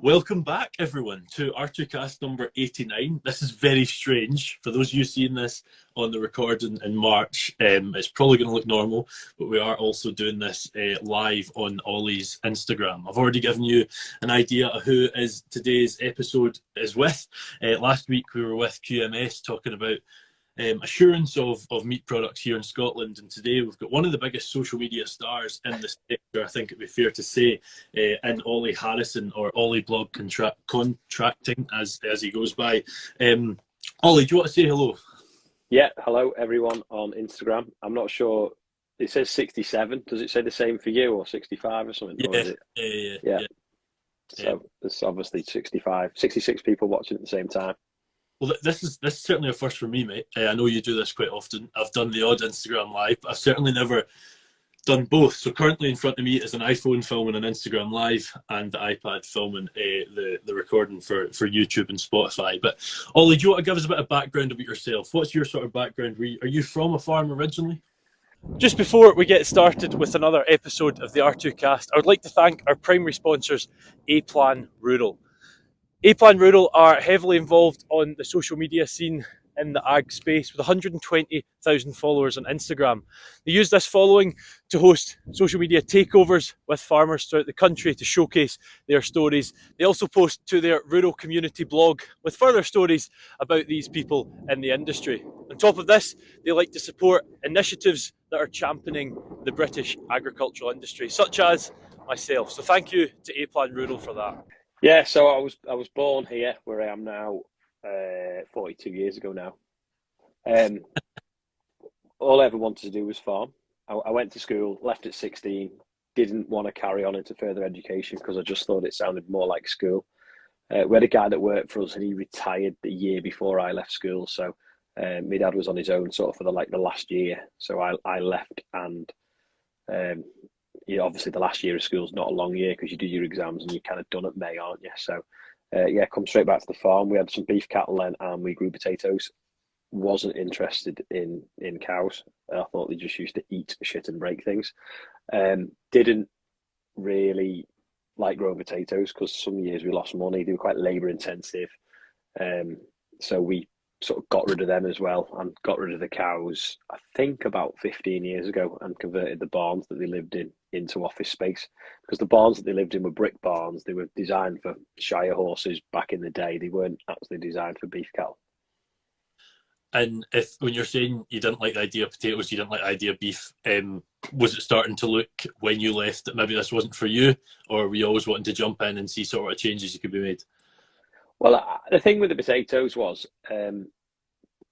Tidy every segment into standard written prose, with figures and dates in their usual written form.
Welcome back, everyone, to R2Kast number 89. This is very strange. For those of you seeing this on the recording in March, it's probably going to look normal, but we are also doing this live on Ollie's Instagram. I've already given you an idea of who is today's episode is with. Last week we were with QMS talking about assurance of meat products here in Scotland, and today we've got one of the biggest social media stars in the sector, I think it'd be fair to say, in Ollie Harrison, or Ollie Blog Contracting as he goes by. Ollie, do you want to say hello? Yeah, hello everyone on Instagram. I'm not sure, it says 67. Does it say the same for you, or 65 or something? Yeah, or is it? Yeah. So there's obviously 66 people watching at the same time. Well, this is certainly a first for me, mate. I know you do this quite often. I've done the odd Instagram live, but I've certainly never done both. So currently in front of me is an iPhone filming an Instagram live and the iPad filming the recording for YouTube and Spotify. But Ollie, do you want to give us a bit of background about yourself? What's your sort of background? Are you from a farm originally? Just before we get started with another episode of the R2Kast, I would like to thank our primary sponsors, A-Plan Rural. A-Plan Rural are heavily involved on the social media scene in the ag space with 120,000 followers on Instagram. They use this following to host social media takeovers with farmers throughout the country to showcase their stories. They also post to their rural community blog with further stories about these people in the industry. On top of this, they like to support initiatives that are championing the British agricultural industry, such as myself. So thank you to A-Plan Rural for that. Yeah, so I was born here where I am now, 42 years ago now. All I ever wanted to do was farm. I went to school, left at 16, didn't want to carry on into further education because I just thought it sounded more like school. We had a guy that worked for us and he retired the year before I left school. So my dad was on his own sort of for the last year. So I left, and obviously the last year of school is not a long year because you do your exams and you're kind of done at May, aren't you? So come straight back to the farm. We had some beef cattle then, and we grew potatoes. Wasn't interested in cows. I thought they just used to eat shit and break things. Didn't really like growing potatoes because some years we lost money. They were quite labour intensive. So we sort of got rid of them as well, and got rid of the cows, I think about 15 years ago, and converted the barns that they lived in into office space, because the barns that they lived in were brick barns. They were designed for Shire horses back in the day. They weren't actually designed for beef cattle. And when you're saying you didn't like the idea of potatoes, you didn't like the idea of beef, was it starting to look when you left that maybe this wasn't for you, or were you always wanting to jump in and see sort of what changes you could be made? Well, the thing with the potatoes was the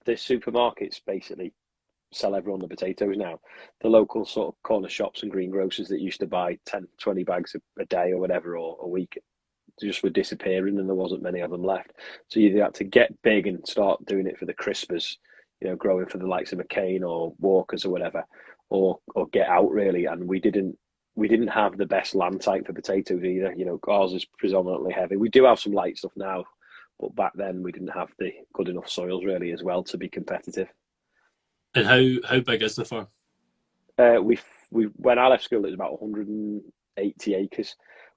supermarkets basically sell everyone the potatoes now. The local sort of corner shops and greengrocers that used to buy 10, 20 bags a day or whatever, or a week, just were disappearing, and there wasn't many of them left. So you had to get big and start doing it for the crispers, growing for the likes of McCain or Walkers or whatever, or get out really. And we didn't have the best land type for potatoes either. Ours is predominantly heavy. We do have some light stuff now, but back then we didn't have the good enough soils really as well to be competitive. And how big is the farm? We when I left school it was about 180 acres.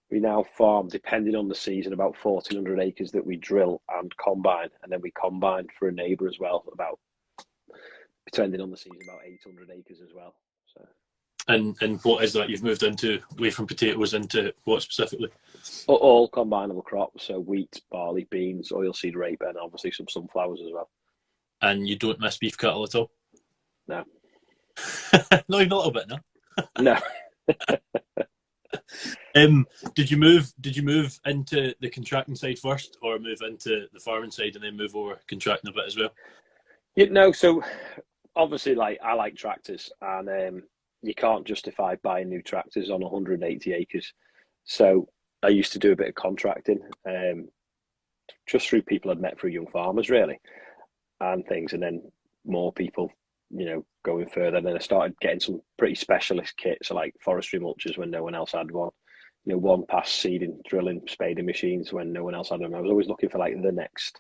We now farm, depending on the season, about 1,400 acres that we drill and combine, and then we combine for a neighbour as well, about, depending on the season, about 800 acres as well. So. And what is that you've moved into, away from potatoes, into what specifically? All combinable crops, so wheat, barley, beans, oilseed rape, and obviously some sunflowers as well. And you don't miss beef cattle at all? No. No, even a little bit, no? No. Did you move into the contracting side first, or move into the farming side and then move over contracting a bit as well? So obviously, I like tractors, and you can't justify buying new tractors on 180 acres. So I used to do a bit of contracting, just through people I'd met through Young Farmers really, and things, and then more people, going further. And then I started getting some pretty specialist kits, so like forestry mulchers when no one else had one, one pass seeding, drilling, spading machines when no one else had them. I was always looking for like the next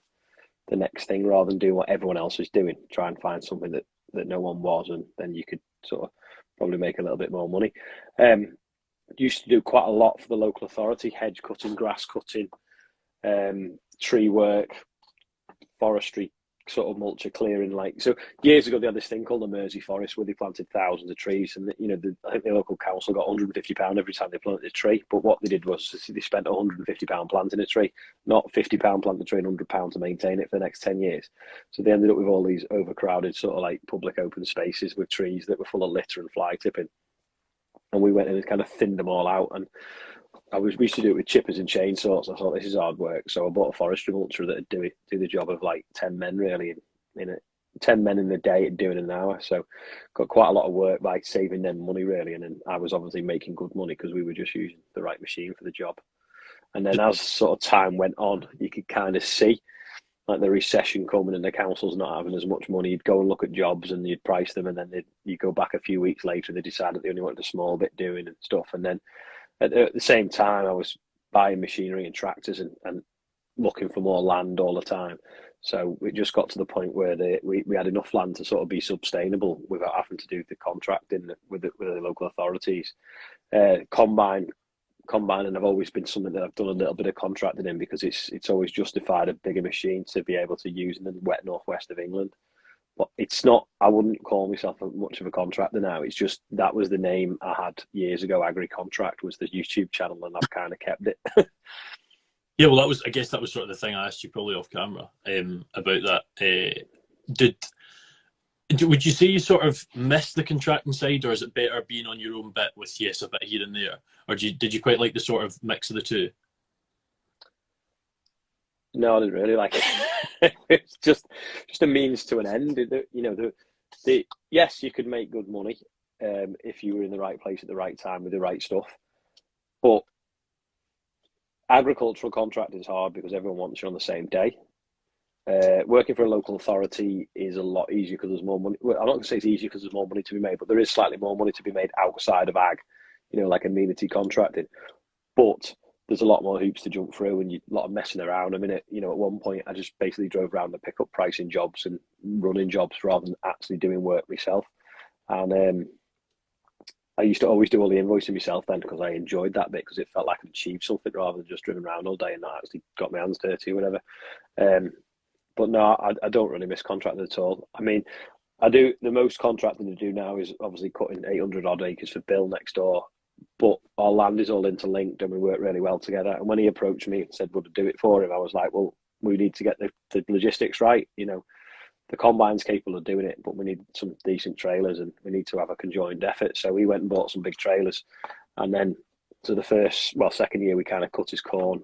thing rather than doing what everyone else was doing. Try and find something that no one was, and then you could sort of probably make a little bit more money. Used to do quite a lot for the local authority, hedge cutting, grass cutting, tree work, forestry, sort of mulch clearing. Like, so years ago they had this thing called the Mersey Forest where they planted thousands of trees, and I think the local council got £150 every time they planted a tree. But what they did was they spent £150 planting a tree, not £50 plant the tree and £100 to maintain it for the next 10 years. So they ended up with all these overcrowded sort of like public open spaces with trees that were full of litter and fly tipping. And we went in and kind of thinned them all out. And we used to do it with chippers and chainsaws. I thought, this is hard work. So I bought a forestry mulcher that would do the job of like 10 men really in it. 10 men in the day and doing an hour. So got quite a lot of work by saving them money really. And then I was obviously making good money because we were just using the right machine for the job. And then as sort of time went on, you could kind of see like the recession coming and the council's not having as much money. You'd go and look at jobs and you'd price them, and then you go back a few weeks later and they decided they only wanted a small bit doing and stuff. And then at the same time, I was buying machinery and tractors and looking for more land all the time. So it just got to the point where we had enough land to sort of be sustainable without having to do the contracting with the local authorities. Combining have always been something that I've done a little bit of contracting in, because it's always justified a bigger machine to be able to use in the wet northwest of England. But it's not, I wouldn't call myself much of a contractor now. It's just, that was the name I had years ago. Agri Contract was the YouTube channel, and I've kind of kept it. Yeah, well, I guess that was sort of the thing I asked you probably off camera about that. Would you say you sort of miss the contracting side, or is it better being on your own bit with, yes, a bit here and there? Or did you quite like the sort of mix of the two? No, I didn't really like it. It's just a means to an end. Yes, you could make good money if you were in the right place at the right time with the right stuff. But agricultural contracting is hard because everyone wants you on the same day. Working for a local authority is a lot easier because there's more money. Well, I'm not going to say it's easier because there's more money to be made, but there is slightly more money to be made outside of ag, like amenity contracting. But there's a lot more hoops to jump through and a lot of messing around. I mean, at one point, I just basically drove around to pick up pricing jobs and running jobs rather than actually doing work myself. And I used to always do all the invoicing myself then, because I enjoyed that bit, because it felt like I'd achieved something rather than just driven around all day and not actually got my hands dirty or whatever. But no, I don't really miss contracting at all. I mean, I do, the most contracting I do now is obviously cutting 800 odd acres for Bill next door, but our land is all interlinked and we work really well together. And when he approached me and said, would I do it for him? I was like, well, we need to get the logistics right. The combine's capable of doing it, but we need some decent trailers and we need to have a conjoined effort. So we went and bought some big trailers. And then to the second year, we kind of cut his corn.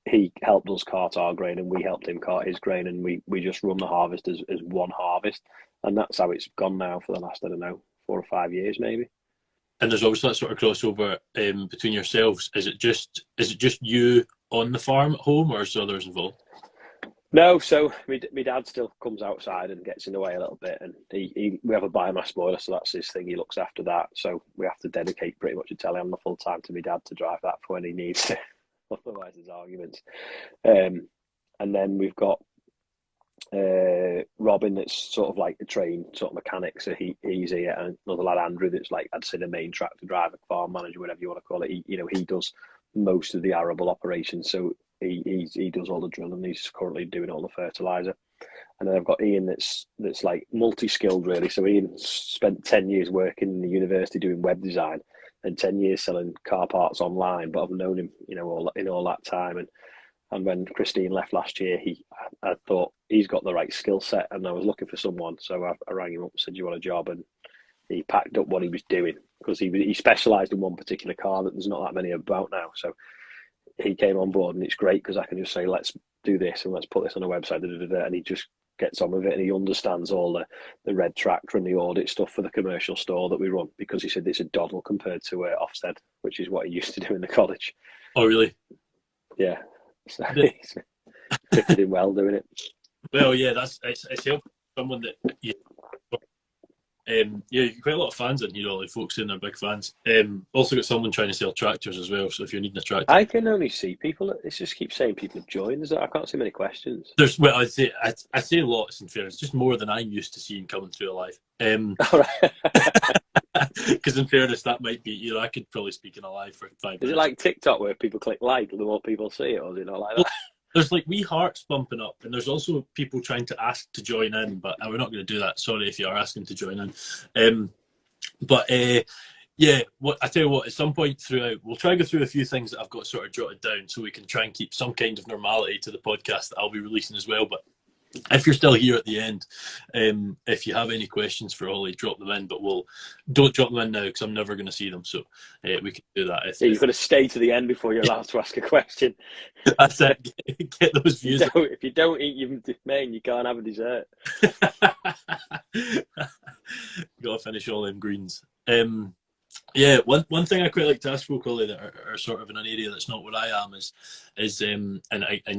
He helped us cart our grain and we helped him cart his grain, and we just run the harvest as one harvest. And that's how it's gone now for the last, I don't know, 4 or 5 years maybe. And there's always that sort of crossover between yourselves. Is it just you on the farm at home, or is there others involved? No, so my dad still comes outside and gets in the way a little bit, and we have a biomass boiler, so that's his thing. He looks after that, so we have to dedicate pretty much a telehandler full time to my dad to drive that for when he needs to. Otherwise, there's arguments. And then we've got Robin, that's sort of like a trained sort of mechanic, so he's here, and another lad, Andrew, that's like, I'd say, the main tractor driver, farm manager, whatever you want to call it. He does most of the arable operations, so he does all the drilling. He's currently doing all the fertilizer. And then I've got Ian, that's like multi-skilled really. So Ian spent 10 years working in the university doing web design and 10 years selling car parts online, but I've known him all that time. And when Christine left last year, I thought he's got the right skill set, and I was looking for someone. So I rang him up and said, do you want a job? And he packed up what he was doing, because he specialised in one particular car that there's not that many about now. So he came on board, and it's great because I can just say, let's do this and let's put this on a website, and he just gets on with it, and he understands all the red tractor and the audit stuff for the commercial store that we run, because he said it's a doddle compared to Ofsted, which is what he used to do in the college. Oh, really? Yeah. So he's fitted in well doing it. Well, yeah, it's helpful. Someone that you get quite a lot of fans in here, all the folks in, they're big fans. Also got someone trying to sell tractors as well, so if you're needing a tractor. I can only see people, it just keeps saying people have joined. I can't see many questions. I say lots, in fairness, just more than I'm used to seeing coming through alive. Because in fairness, that might be, I could probably speak in a live for 5 minutes. Is it like TikTok where people click like, the more people see it, or is it not like that? There's like wee hearts bumping up, and there's also people trying to ask to join in, but we're not going to do that. Sorry if you are asking to join in. But yeah, what I tell you what, at some point throughout, we'll try to go through a few things that I've got sort of jotted down, so we can try and keep some kind of normality to the podcast that I'll be releasing as well. But if you're still here at the end, if you have any questions for Ollie, drop them in. But don't drop them in now because I'm never going to see them. So we can do that. You've got to stay to the end before you're allowed to ask a question. That's it. Get those views. If you don't eat your main, you can't have a dessert. Got to finish all them greens. Yeah, one thing I quite like to ask folk, Ollie, that are sort of in an area that's not where I am is and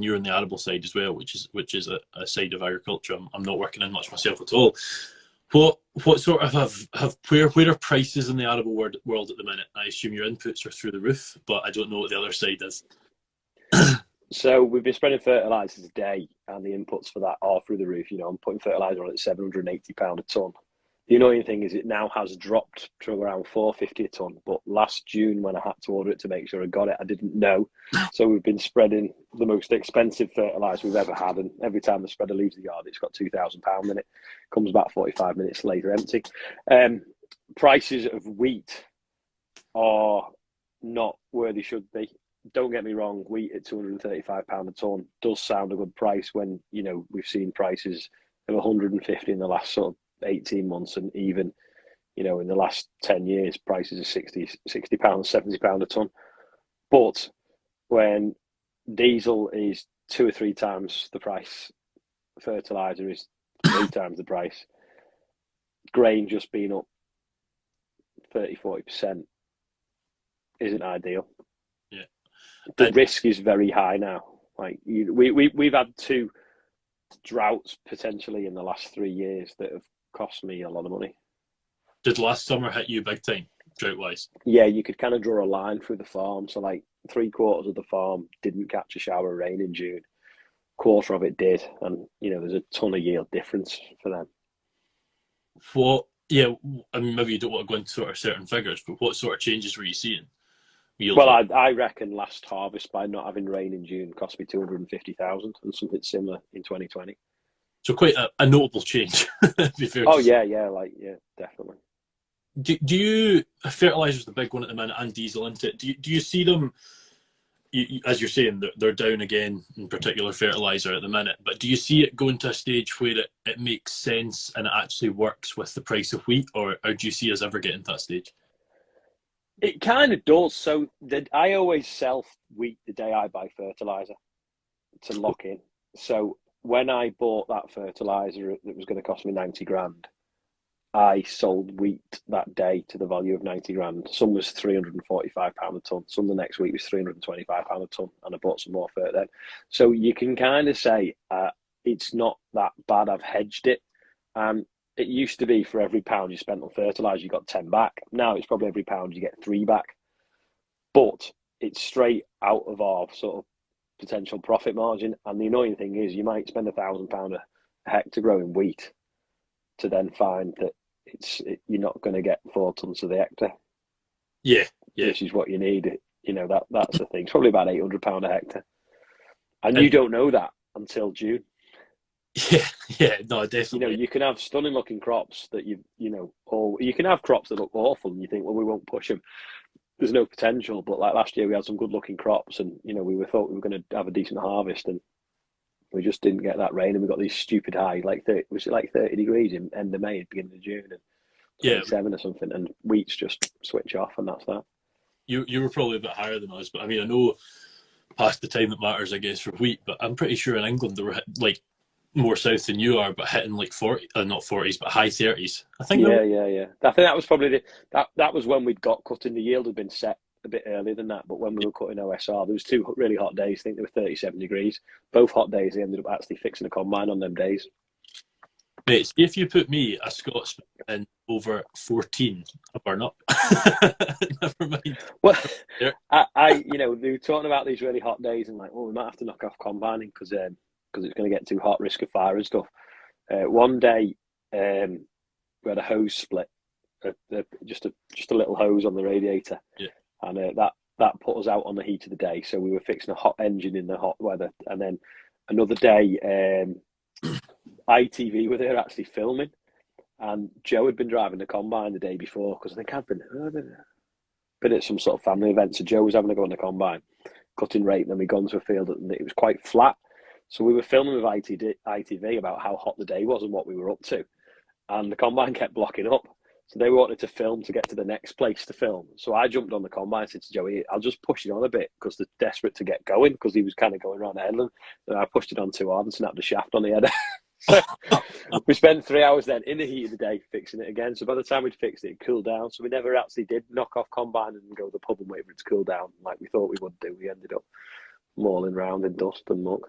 you're on the arable side as well, which is a side of agriculture I'm not working in much myself at all. What sort of where are prices in the arable world at the minute? I assume your inputs are through the roof, but I don't know what the other side is. So we've been spreading fertilizers a day, and the inputs for that are through the roof. You know, I'm putting fertilizer on at £780 a ton. The annoying thing is it now has dropped to around £450 a ton. But last June, when I had to order it to make sure I got it, I didn't know. So we've been spreading the most expensive fertilizer we've ever had, and every time the spreader leaves the yard, it's got £2,000 in it. Comes back 45 minutes later empty. Prices of wheat are not where they should be. Don't get me wrong, wheat at £235 a ton does sound a good price when, you know, we've seen prices of 150 in the last sort of 18 months, and even, you know, in the last 10 years, prices are £60, £70 a ton. But when diesel is 2 or 3 times the price, fertilizer is 3 times the price, grain just being up 30-40% isn't ideal. Yeah, the risk is very high now. Like we've had 2 droughts potentially in the last 3 years that have cost me a lot of money. Did last summer hit you big time, drought wise? Yeah, you could kind of draw a line through the farm. So like 3/4 of the farm didn't catch a shower of rain in June. 1/4 of it did, and you know there's a ton of yield difference for them. Yeah, I mean, maybe you don't want to go into sort of certain figures, but what sort of changes were you seeing? Well, I reckon last harvest, by not having rain in June, cost me 250,000, and something similar in 2020. So quite a notable change. Oh yeah, definitely. Do you fertilizer's the big one at the minute, and diesel into it? Do you see them? As you're saying, they're down again in particular fertilizer at the minute. But do you see it going to a stage where it makes sense and it actually works with the price of wheat, or do you see us ever getting to that stage? It kind of does. So I always sell wheat the day I buy fertilizer to lock in. So when I bought that fertilizer that was going to cost me 90 grand, I sold wheat that day to the value of 90 grand. Some was £345 a ton. Some the next week was £325 a ton, and I bought some more for it then. So you can kind of say it's not that bad. I've hedged it. It used to be for every pound you spent on fertilizer, you got 10 back. Now it's probably every pound you get 3 back. But it's straight out of our sort of potential profit margin. And the annoying thing is you might spend £1,000 a hectare growing wheat to then find that you're not going to get 4 tons of the hectare. Yeah. Which is what you need. You know, that's the thing. It's probably about £800 a hectare. And you don't know that until June. Yeah, no, definitely. You know, you can have stunning looking crops that or you can have crops that look awful and you think, well, we won't push them. There's no potential. But like last year, we had some good looking crops, and you know, we thought we were going to have a decent harvest, and we just didn't get that rain, and we got these stupid high, like 30 degrees in end of May, beginning of June, and 27 or something, and wheats just switch off, and that's that. You were probably a bit higher than us, but I mean, I know past the time that matters, I guess, for wheat, but I'm pretty sure in England they were like more south than you are, but hitting like 40, not 40s, but high 30s. I think. Yeah. I think that was probably that was when we'd got cutting. The yield had been set a bit earlier than that, but when we were cutting OSR, there was 2 really hot days. I think there were 37 degrees. Both hot days, they ended up actually fixing a combine on them days. Mate, if you put me, a Scots, in over 14, I burn up. Never mind. Well, I they were talking about these really hot days and like, oh, we might have to knock off combining because it's going to get too hot, risk of fire and stuff. One day, we had a hose split, just a little hose on the radiator, yeah. And that put us out on the heat of the day. So we were fixing a hot engine in the hot weather. And then another day, ITV were there actually filming. And Joe had been driving the combine the day before, because I think I'd been at some sort of family event. So Joe was having to go on the combine, cutting rate. And then we gone to a field and it was quite flat. So we were filming with ITV about how hot the day was and what we were up to. And the combine kept blocking up. So they wanted to film to get to the next place to film. So I jumped on the combine and said to Joey, I'll just push it on a bit because they're desperate to get going, because he was kind of going around the headland. And I pushed it on too hard and snapped the shaft on the header. So we spent 3 hours then in the heat of the day fixing it again. So by the time we'd fixed it, it cooled down. So we never actually did knock off combine and go to the pub and wait for it to cool down like we thought we would do. We ended up mauling around in dust and muck.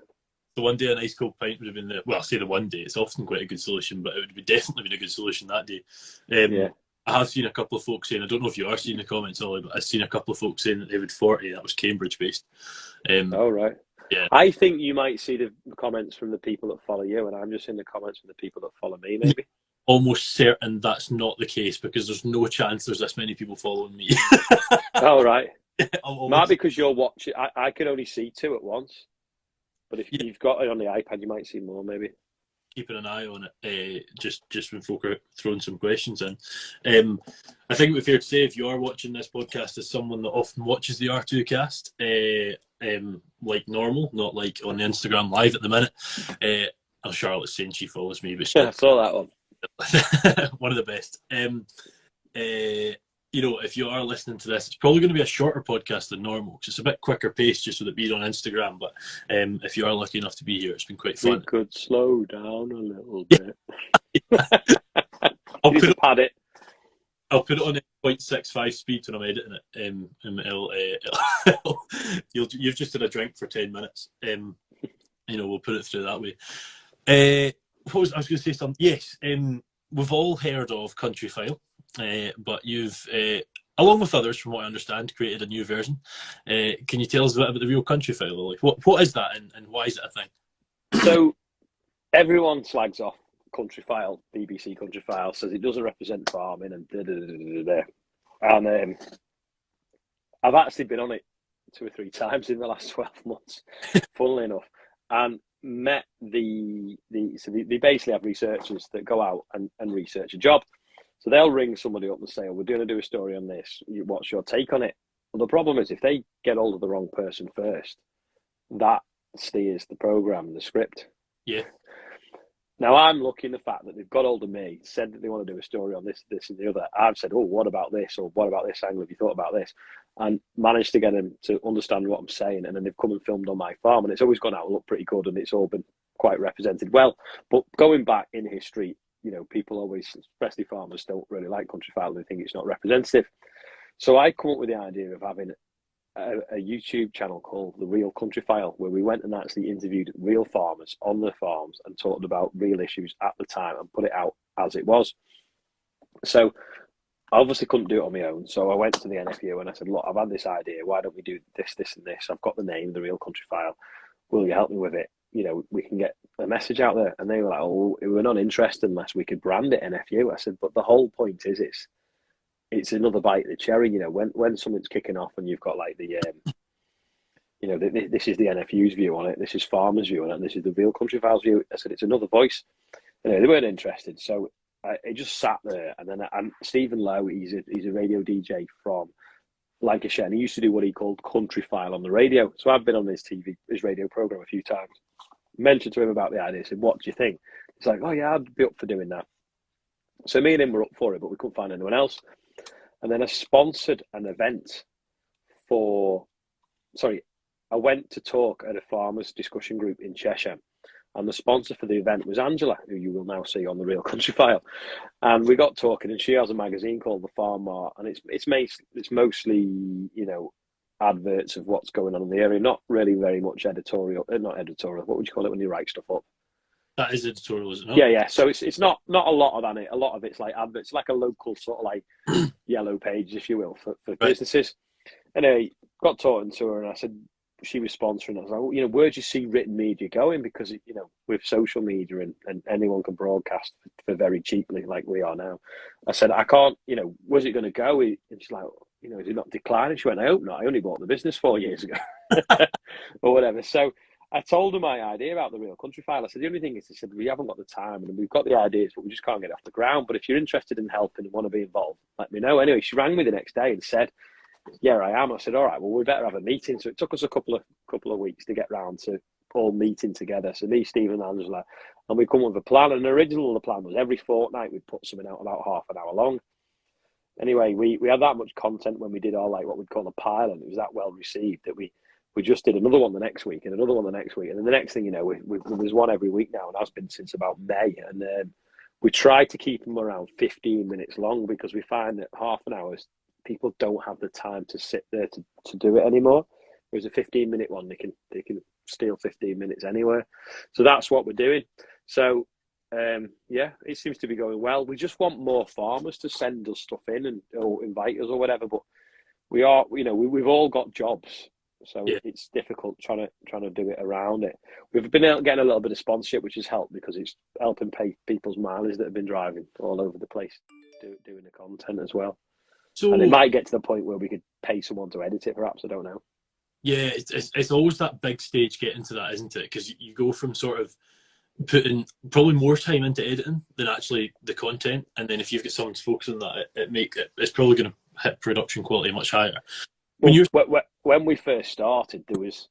The one day a nice cold pint would have been well, I say the one day, it's often quite a good solution, but it would be definitely been a good solution that day. Yeah. I have seen a couple of folks saying, I don't know if you are seeing the comments, Ollie, but I've seen a couple of folks saying that they would 40, that was Cambridge based. Oh, right. Yeah. I think you might see the comments from the people that follow you, and I'm just seeing the comments from the people that follow me, maybe. Almost certain that's not the case, because there's no chance there's this many people following me. Oh, right. Almost. Might be because you're watching. I can only see 2 at once. But if you've got it on the iPad, you might see more, maybe. Keeping an eye on it, just when folk are throwing some questions in. I think it would be fair to say, if you are watching this podcast as someone that often watches the R2Kast, like normal, not like on the Instagram live at the minute. Charlotte's saying she follows me, but I saw that one. one of the best. If you are listening to this, it's probably going to be a shorter podcast than normal, because it's a bit quicker paced just with it being on Instagram. But if you are lucky enough to be here, it's been quite fun. We could slow down a little bit. I'll put it on 0.65 speed when I'm editing it. You've just had a drink for 10 minutes. We'll put it through that way. I was going to say something. Yes, we've all heard of Countryfile. But you've, along with others, from what I understand, created a new version. Can you tell us a bit about the real Countryfile? Like, what is that, and why is it a thing? So everyone slags off Countryfile, BBC Countryfile, says it doesn't represent farming and da-da-da-da-da. And I've actually been on it 2 or 3 times in the last 12 months, funnily enough, and met so they basically have researchers that go out and research a job. So they'll ring somebody up and say, we're going to do a story on this. What's your take on it? Well, the problem is if they get hold of the wrong person first, that steers the programme, the script. Yeah. Now, I'm lucky in the fact that they've got hold of me, said that they want to do a story on this, this and the other. I've said, what about this? Or what about this angle? Have you thought about this? And managed to get them to understand what I'm saying. And then they've come and filmed on my farm. And it's always gone out and looked pretty good. And it's all been quite represented well. But going back in history, people always, especially farmers, don't really like Countryfile. They think it's not representative. So I come up with the idea of having a YouTube channel called The Real Countryfile, where we went and actually interviewed real farmers on their farms and talked about real issues at the time and put it out as it was. So I obviously couldn't do it on my own. So I went to the NFU and I said, look, I've had this idea. Why don't we do this, this and this? I've got the name, The Real Countryfile. Will you help me with it? We can get a message out there. And they were like, we're not interested unless we could brand it NFU. I said, but the whole point is it's another bite of the cherry. When something's kicking off and you've got like the, this is the NFU's view on it, this is farmers' view on it, and this is the Real Countryfile's view. I said, it's another voice. They weren't interested. So it just sat there. And then Stephen Lowe, he's a radio DJ from Lancashire, and he used to do what he called Countryfile on the radio. So I've been on his radio program a few times. Mentioned to him about the idea. Said, "What do you think?" He's like, "Oh yeah, I'd be up for doing that." So me and him were up for it, but we couldn't find anyone else. And then I sponsored an event I went to talk at a farmers discussion group in Cheshire, and the sponsor for the event was Angela, who you will now see on The Real Countryfile. And we got talking, and she has a magazine called The Farm Mart, and it's mostly adverts of what's going on in the area, not really very much editorial. Not editorial. What would you call it when you write stuff up? That is editorial, is it not? Yeah. So it's not a lot of that. A lot of it's like adverts, like a local sort of like yellow page, if you will, for businesses. And I got talking to her, and I said she was sponsoring. I was like, where do you see written media going? Because with social media and anyone can broadcast for very cheaply, like we are now. I said, I can't. Where's it going to go? And she's like, is it not declining? She went, I hope not. I only bought the business 4 years ago, or whatever. So I told her my idea about the Real Country File. I said, the only thing is, I said, we haven't got the time and we've got the ideas, but we just can't get it off the ground. But if you're interested in helping and want to be involved, let me know. Anyway, she rang me the next day and said, yeah, I am. I said, all right, well, we better have a meeting. So it took us a couple of weeks to get round to all meeting together. So me, Steve and Angela, and we come up with a plan. And the original plan was every fortnight we'd put something out about half an hour long. Anyway, we had that much content when we did our, like, what we'd call a pilot. It was that well received that we just did another one the next week and another one the next week. And then the next thing you know, there's one every week now, and that's been since about May. And we try to keep them around 15 minutes long, because we find that half an hour, people don't have the time to sit there to do it anymore. Whereas a 15-minute one, they can steal 15 minutes anywhere. So that's what we're doing. So yeah, it seems to be going well. We just want more farmers to send us stuff in and or invite us or whatever. But we've all got jobs. So Yeah. it's difficult trying to do it around it. We've been getting a little bit of sponsorship, which has helped, because it's helping pay people's mileage that have been driving all over the place, doing the content as well. So, and it might get to the point where we could pay someone to edit it, perhaps. I don't know. Yeah, it's always that big stage getting to that, isn't it? Because you go from sort of putting probably more time into editing than actually the content, and then if you've got someone to focus on that, it's probably going to hit production quality much higher. When we first started, there was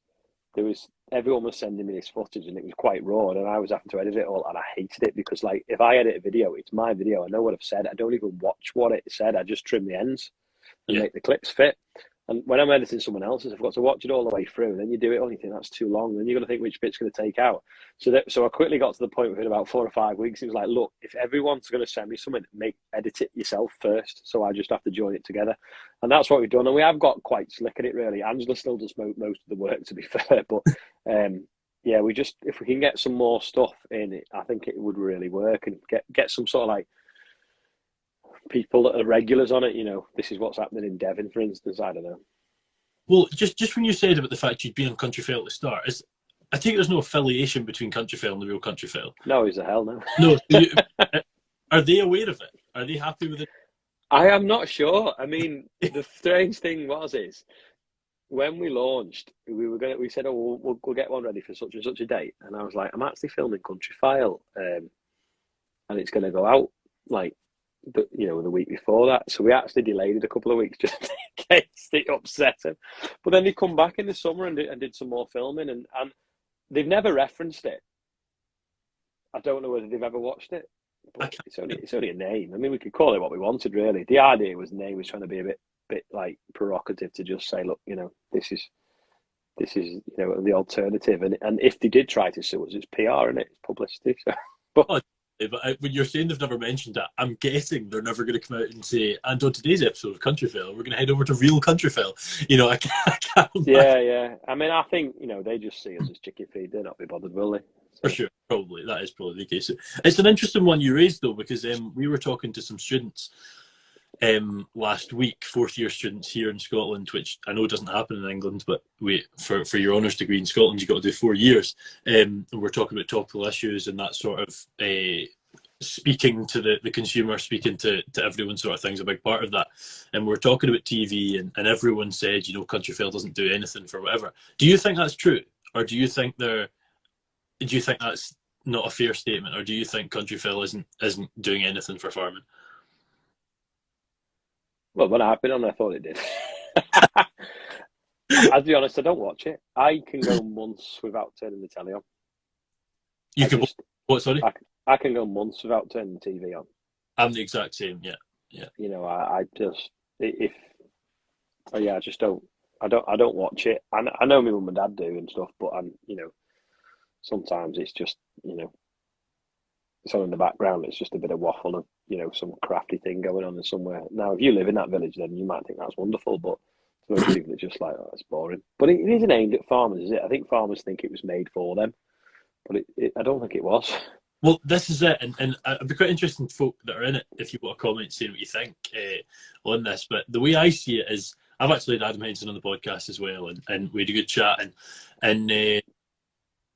everyone was sending me this footage, and it was quite raw, and I was having to edit it all, and I hated it, because, like, if I edit a video, it's my video. I know what I've said. I don't even watch what it said. I just trim the ends and make the clips fit. And when I'm editing someone else's, I've got to watch it all the way through. And then you do it, you think that's too long. Then you've got to think which bit's going to take out. So I quickly got to the point within about 4 or 5 weeks, it was like, look, if everyone's going to send me something, edit it yourself first. So I just have to join it together. And that's what we've done. And we have got quite slick at it, really. Angela still does most of the work, to be fair. But yeah, if we can get some more stuff in it, I think it would really work, and get some sort of, like, people that are regulars on it. This is what's happening in Devon, for instance. I don't know. Well, just when you said about the fact you'd been on Countryfile at the start, I think there's no affiliation between Countryfile and the Real Countryfile. No, is the hell no. No. Are they aware of it? Are they happy with it? I am not sure. I mean, the strange thing is when we launched, we said, oh, we'll get one ready for such and such a date, and I was like, I'm actually filming Countryfile, and it's going to go out like the week before that. So we actually delayed it a couple of weeks just in case it upset him. But then they come back in the summer and did some more filming, and they've never referenced it. I don't know whether they've ever watched it. But it's only a name. I mean, we could call it what we wanted, really. The idea was the name was trying to be a bit like provocative, to just say, look, this is the alternative. And if they did try to sue us, it's PR and it's publicity. So, but when you're saying they've never mentioned that, I'm guessing they're never going to come out and say, and on today's episode of Countryfile, we're going to head over to Real Countryfile. I can't. Yeah. I mean, I think they just see us as chicken feed. They'll not be bothered, will they? For sure, probably. That is probably the case. It's an interesting one you raised, though, because we were talking to some students last week, fourth-year students here in Scotland, which I know doesn't happen in England, but for your honours degree in Scotland, you've got to do 4 years. And we're talking about topical issues and that sort of speaking to the consumer, speaking to everyone sort of thing's a big part of that. And we're talking about TV, and everyone said, Countryfile doesn't do anything for whatever. Do you think that's true? Or do you think that's not a fair statement? Or do you think Countryfile isn't doing anything for farming? Well, when I've been on, I thought it did. I'll be honest, I don't watch it. I can go months without turning the telly on. What, sorry? I can go months without turning the TV on. I'm the exact same, yeah. I just don't. I don't watch it. I know my mum and dad do and stuff, but sometimes it's just, it's on in the background. It's just a bit of waffle and, some crafty thing going on somewhere. Now, if you live in that village, then you might think that's wonderful, but most people are just like, oh, that's boring. But it isn't aimed at farmers, is it? I think farmers think it was made for them, but I don't think it was. Well, this is it, and I'd be quite interested in folk that are in it, if you want to comment, saying what you think on this. But the way I see it is, I've actually had Adam Henson on the podcast as well, and we had a good chat, and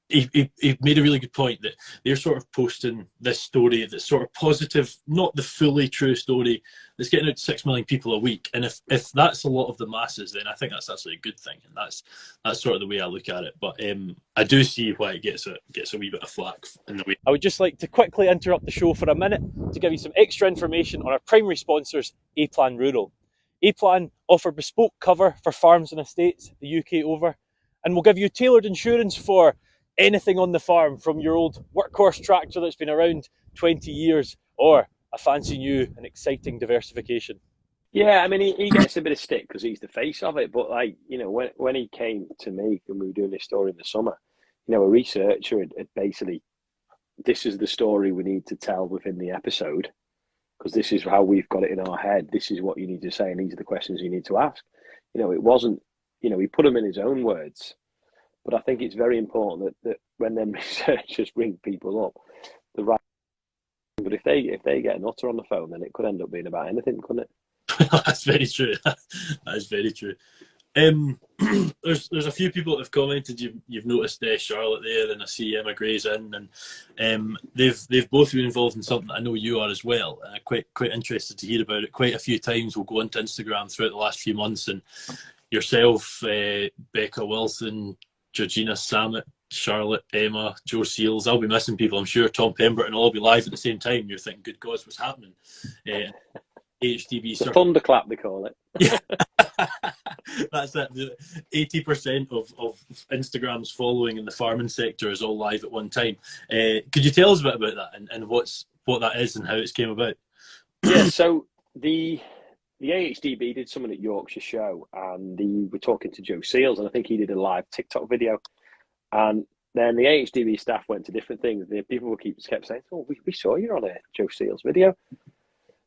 he made a really good point that they're sort of posting this story that's sort of positive, not the fully true story that's getting out to 6 million people a week. And if that's a lot of the masses, then I think that's actually a good thing. And that's sort of the way I look at it. But I do see why it gets a wee bit of flack in the way. I would just like to quickly interrupt the show for a minute to give you some extra information on our primary sponsors, A-Plan Rural. A-Plan offer bespoke cover for farms and estates the UK over, and will give you tailored insurance for anything on the farm, from your old workhorse tractor that's been around 20 years or a fancy new and exciting diversification. Yeah, I mean, he gets a bit of stick because he's the face of it. But like, you know, when he came to me and we were doing this story in the summer, you know, a researcher had basically, this is the story we need to tell within the episode, because this is how we've got it in our head. This is what you need to say, and these are the questions you need to ask. You know, it wasn't, you know, he put them in his own words. But I think it's very important that when them researchers ring people up, the right. But if they get an utter on the phone, then it could end up being about anything, couldn't it? That's very true. That is very true. There's a few people that have commented. You've noticed Charlotte there, and I see Emma Gray's in, and they've both been involved in something I know you are as well. Quite interested to hear about it. Quite a few times we'll go onto Instagram throughout the last few months, and yourself, Becca Wilson, Georgina Samet, Charlotte, Emma, Joe Seals. I'll be missing people, I'm sure. Tom Pemberton will all be live at the same time. You're thinking, good God, what's happening? HDB. The thunderclap, they call it. Yeah. That's it. 80% of Instagram's following in the farming sector is all live at one time. Could you tell us a bit about that and what that is and how it's came about? Yeah, so the AHDB did something at Yorkshire Show, and they were talking to Joe Seals, and I think he did a live TikTok video. And then the AHDB staff went to different things. The people kept saying, "Oh, we saw you on a Joe Seals video."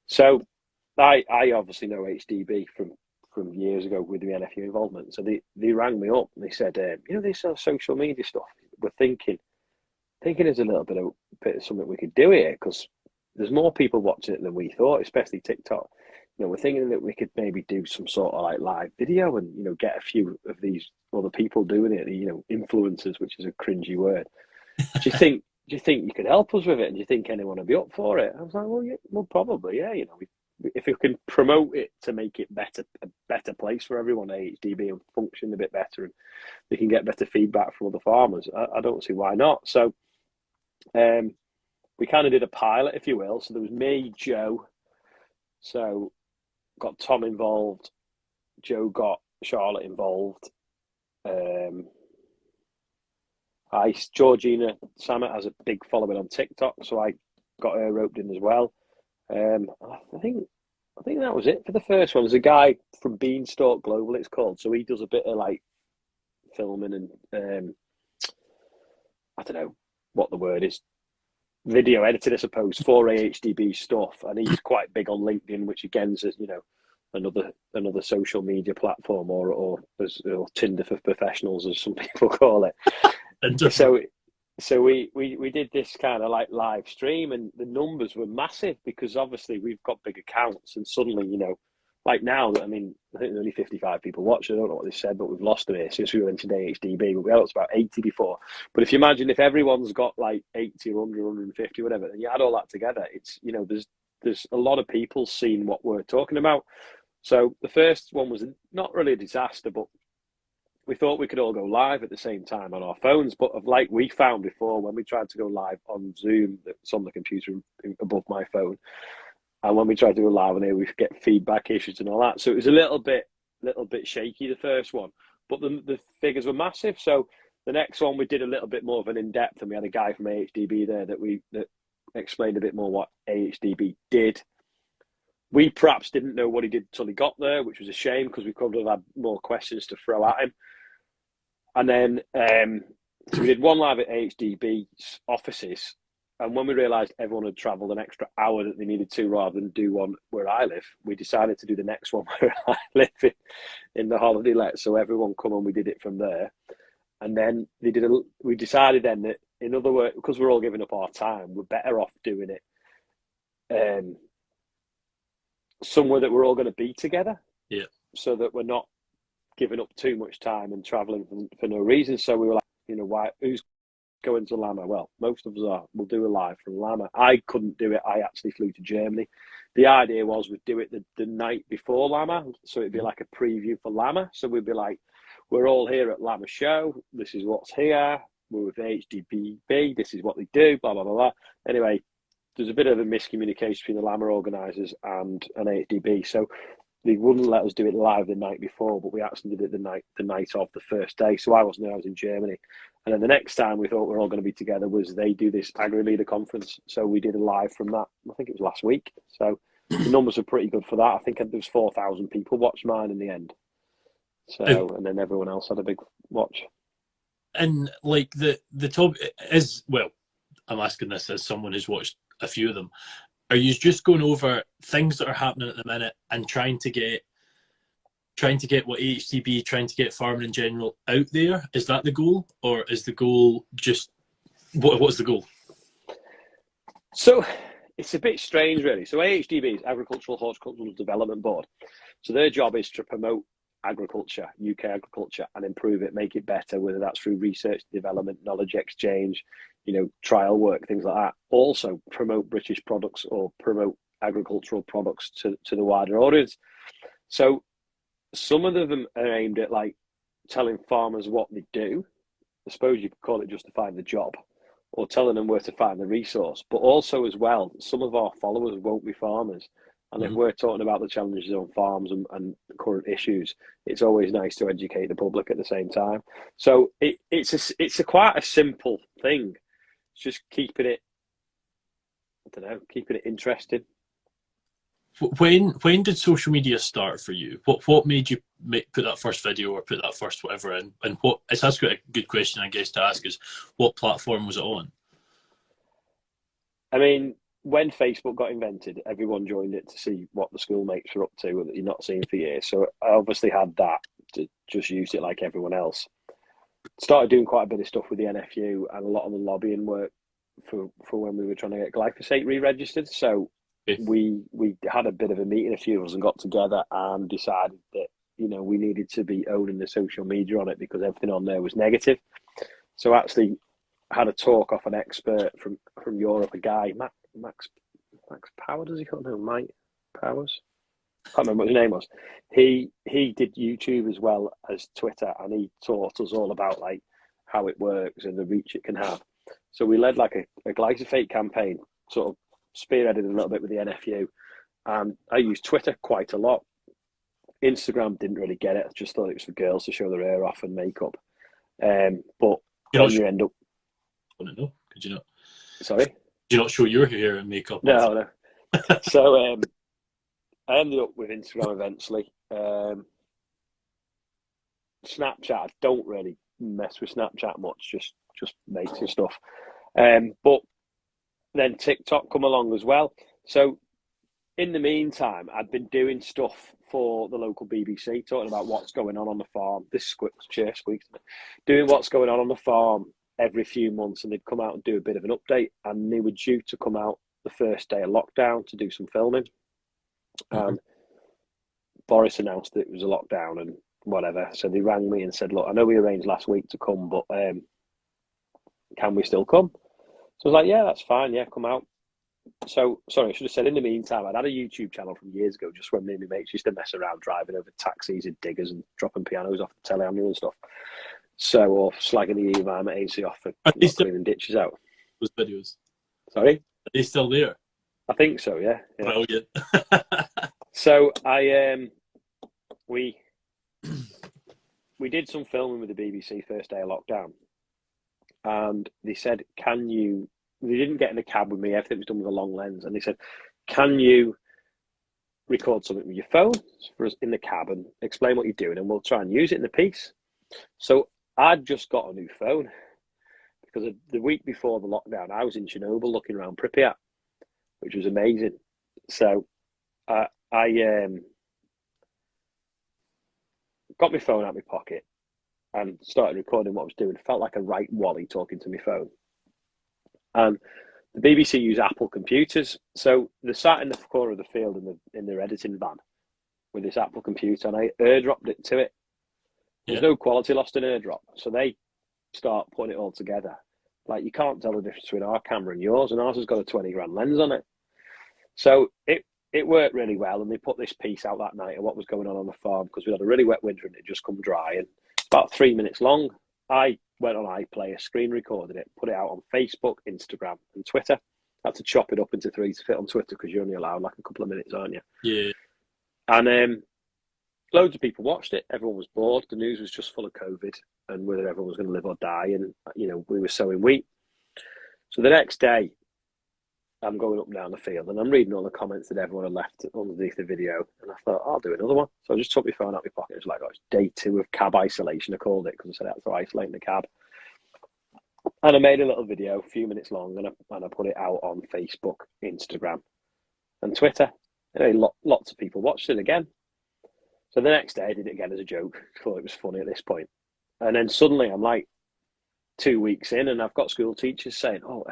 So I obviously know HDB from years ago with the NFU involvement. So they rang me up and they said, you know, this social media stuff. We're thinking there's a little bit of something we could do here, because there's more people watching it than we thought, especially TikTok. You know, we're thinking that we could maybe do some sort of like live video and, you know, get a few of these other people doing it, you know, influencers, which is a cringy word. Do you think you could help us with it? And do you think anyone would be up for it? I was like, well, yeah, well, probably, yeah. You know, if we can promote it to make it a better place for everyone, HDB, and function a bit better, and they can get better feedback from other farmers, I don't see why not. So we kind of did a pilot, if you will. So there was me, Joe, so got Tom involved, Joe got Charlotte involved. Georgina Samet has a big following on TikTok, so I got her roped in as well. I think that was it for the first one. There's a guy from Beanstalk Global, it's called. So he does a bit of like filming and I don't know what the word is, video editing, I suppose, for AHDB stuff. And he's quite big on LinkedIn, which again is, you know, another social media platform, or Tinder for professionals, as some people call it. So we did this kind of like live stream, and the numbers were massive because obviously we've got big accounts, and suddenly, you know, like now, I mean, I think there's only 55 people watching. I don't know what they said, but we've lost them here since we went to AHDB. But we had up to about 80 before. But if you imagine if everyone's got like 80 or 100, 150, whatever, then you add all that together, it's, you know, there's a lot of people seeing what we're talking about. So the first one was not really a disaster, but we thought we could all go live at the same time on our phones. But like we found before, when we tried to go live on Zoom, that's on the computer above my phone, and when we tried to go live on here, we get feedback issues and all that. So it was a little bit shaky, the first one, but the figures were massive. So the next one, we did a little bit more of an in-depth, and we had a guy from AHDB there that explained a bit more what AHDB did. We perhaps didn't know what he did until he got there, which was a shame because we could have had more questions to throw at him. And then so we did one live at AHDB's offices. And when we realised everyone had travelled an extra hour that they needed to, rather than do one where I live, we decided to do the next one where I live in the holiday let. So everyone come and we did it from there. And then we decided then that, in other words, because we're all giving up our time, we're better off doing it somewhere that we're all going to be together. Yeah. So that we're not giving up too much time and travelling for no reason. So we were like, you know, who's going to Lama? Well, most of us are. We'll do a live from Lama. I couldn't do it. I actually flew to Germany. The idea was we'd do it the night before Lama, so it'd be like a preview for Lama. So we'd be like, we're all here at Lama show. This is what's here. We're with HDBB. This is what they do. Blah blah blah blah. Anyway, there's a bit of a miscommunication between the Lama organisers and HDB, so they wouldn't let us do it live the night before, but we actually did it the night of the first day. So I wasn't there, I was in Germany. And then the next time we thought we were all going to be together was they do this agri-leader conference. So we did a live from that, I think it was last week. So the numbers are pretty good for that. I think there was 4,000 people watched mine in the end. So, and then everyone else had a big watch. And like the top is, well, I'm asking this as someone who's watched a few of them. Are you just going over things that are happening at the minute and trying to get what HDB, trying to get farming in general out there? Is that the goal, or is the goal just what's the goal? So it's a bit strange, really. So AHDB is Agricultural Horticultural Development Board. So their job is to promote agriculture, UK agriculture, and improve it, make it better, whether that's through research, development, knowledge exchange, trial work, things like that. Also promote British products or promote agricultural products to the wider audience. So some of them are aimed at like telling farmers what they do. I suppose you could call it justifying the job, or telling them where to find the resource. But also as well, some of our followers won't be farmers. And if we're talking about the challenges on farms and current issues, it's always nice to educate the public at the same time. So it's quite a simple thing. It's just keeping it interesting. When did social media start for you? What made you put that first video or put that first whatever in? And that's quite a good question, I guess, to ask is what platform was it on? I mean, when Facebook got invented, everyone joined it to see what the schoolmates were up to that you're not seeing for years. So I obviously had that to just use it like everyone else. Started doing quite a bit of stuff with the NFU and a lot of the lobbying work for when we were trying to get glyphosate re-registered. So we had a bit of a meeting, a few of us, and got together and decided that we needed to be owning the social media on it because everything on there was negative. So actually had a talk off an expert from Europe, a guy, Max Power, does he call him? Mike Powers? I can't remember what his name was. He did YouTube as well as Twitter, and he taught us all about like how it works and the reach it can have. So we led like a glyphosate campaign, sort of spearheaded a little bit with the NFU, and I used Twitter quite a lot. Instagram didn't really get it. I just thought it was for girls to show their hair off and makeup. But you end up. I don't know. Could you not? Sorry. Did you not show your hair and makeup? No. So I ended up with Instagram eventually. Snapchat, I don't really mess with Snapchat much, just mates and stuff. But then TikTok come along as well. So in the meantime, I'd been doing stuff for the local BBC, talking about what's going on the farm. This chair squeaks. Doing what's going on the farm every few months, and they'd come out and do a bit of an update. And they were due to come out the first day of lockdown to do some filming. And Boris announced that it was a lockdown and whatever. So they rang me and said, look, I know we arranged last week to come, but can we still come? So I was like, yeah, that's fine. Yeah, come out. So, sorry, I should have said in the meantime, I'd had a YouTube channel from years ago, just when me and my mates used to mess around driving over taxis and diggers and dropping pianos off the telehandler and stuff. So, or slagging the environment agency off for not cleaning ditches out. Those videos. Sorry? Are they still there? I think so, yeah. Brilliant. So we did some filming with the BBC first day of lockdown, and they said, they didn't get in a cab with me, everything was done with a long lens, and they said, can you record something with your phone for us in the cab and explain what you're doing, and we'll try and use it in the piece. So I'd just got a new phone because the week before the lockdown, I was in Chernobyl looking around Pripyat, which was amazing. So I got my phone out of my pocket and started recording what I was doing. Felt like a right Wally talking to my phone. And the BBC use Apple computers, so they sat in the corner of the field in their editing van with this Apple computer, and I airdropped it to it. There's no quality lost in airdrop, so they start putting it all together. Like, you can't tell the difference between our camera and yours, and ours has got a 20 grand lens on it. So it worked really well, and they put this piece out that night of what was going on the farm, because we had a really wet winter and it just come dry, and it's about 3 minutes long. I went on iPlayer, screen recorded it, put it out on Facebook, Instagram, and Twitter. I had to chop it up into 3 to fit on Twitter, because you're only allowed like a couple of minutes, aren't you? Yeah. And loads of people watched it. Everyone was bored. The news was just full of COVID and whether everyone was going to live or die. And, you know, we were sowing wheat. So the next day, I'm going up and down the field and I'm reading all the comments that everyone had left underneath the video. And I thought, I'll do another one. So I just took my phone out of my pocket. It was like, oh, it's day 2 of cab isolation, I called it, because I said I had to isolate the cab. And I made a little video, a few minutes long, and I put it out on Facebook, Instagram, and Twitter. And lots of people watched it again. So the next day I did it again as a joke. I thought it was funny at this point. And then suddenly I'm like 2 weeks in, and I've got school teachers saying, oh,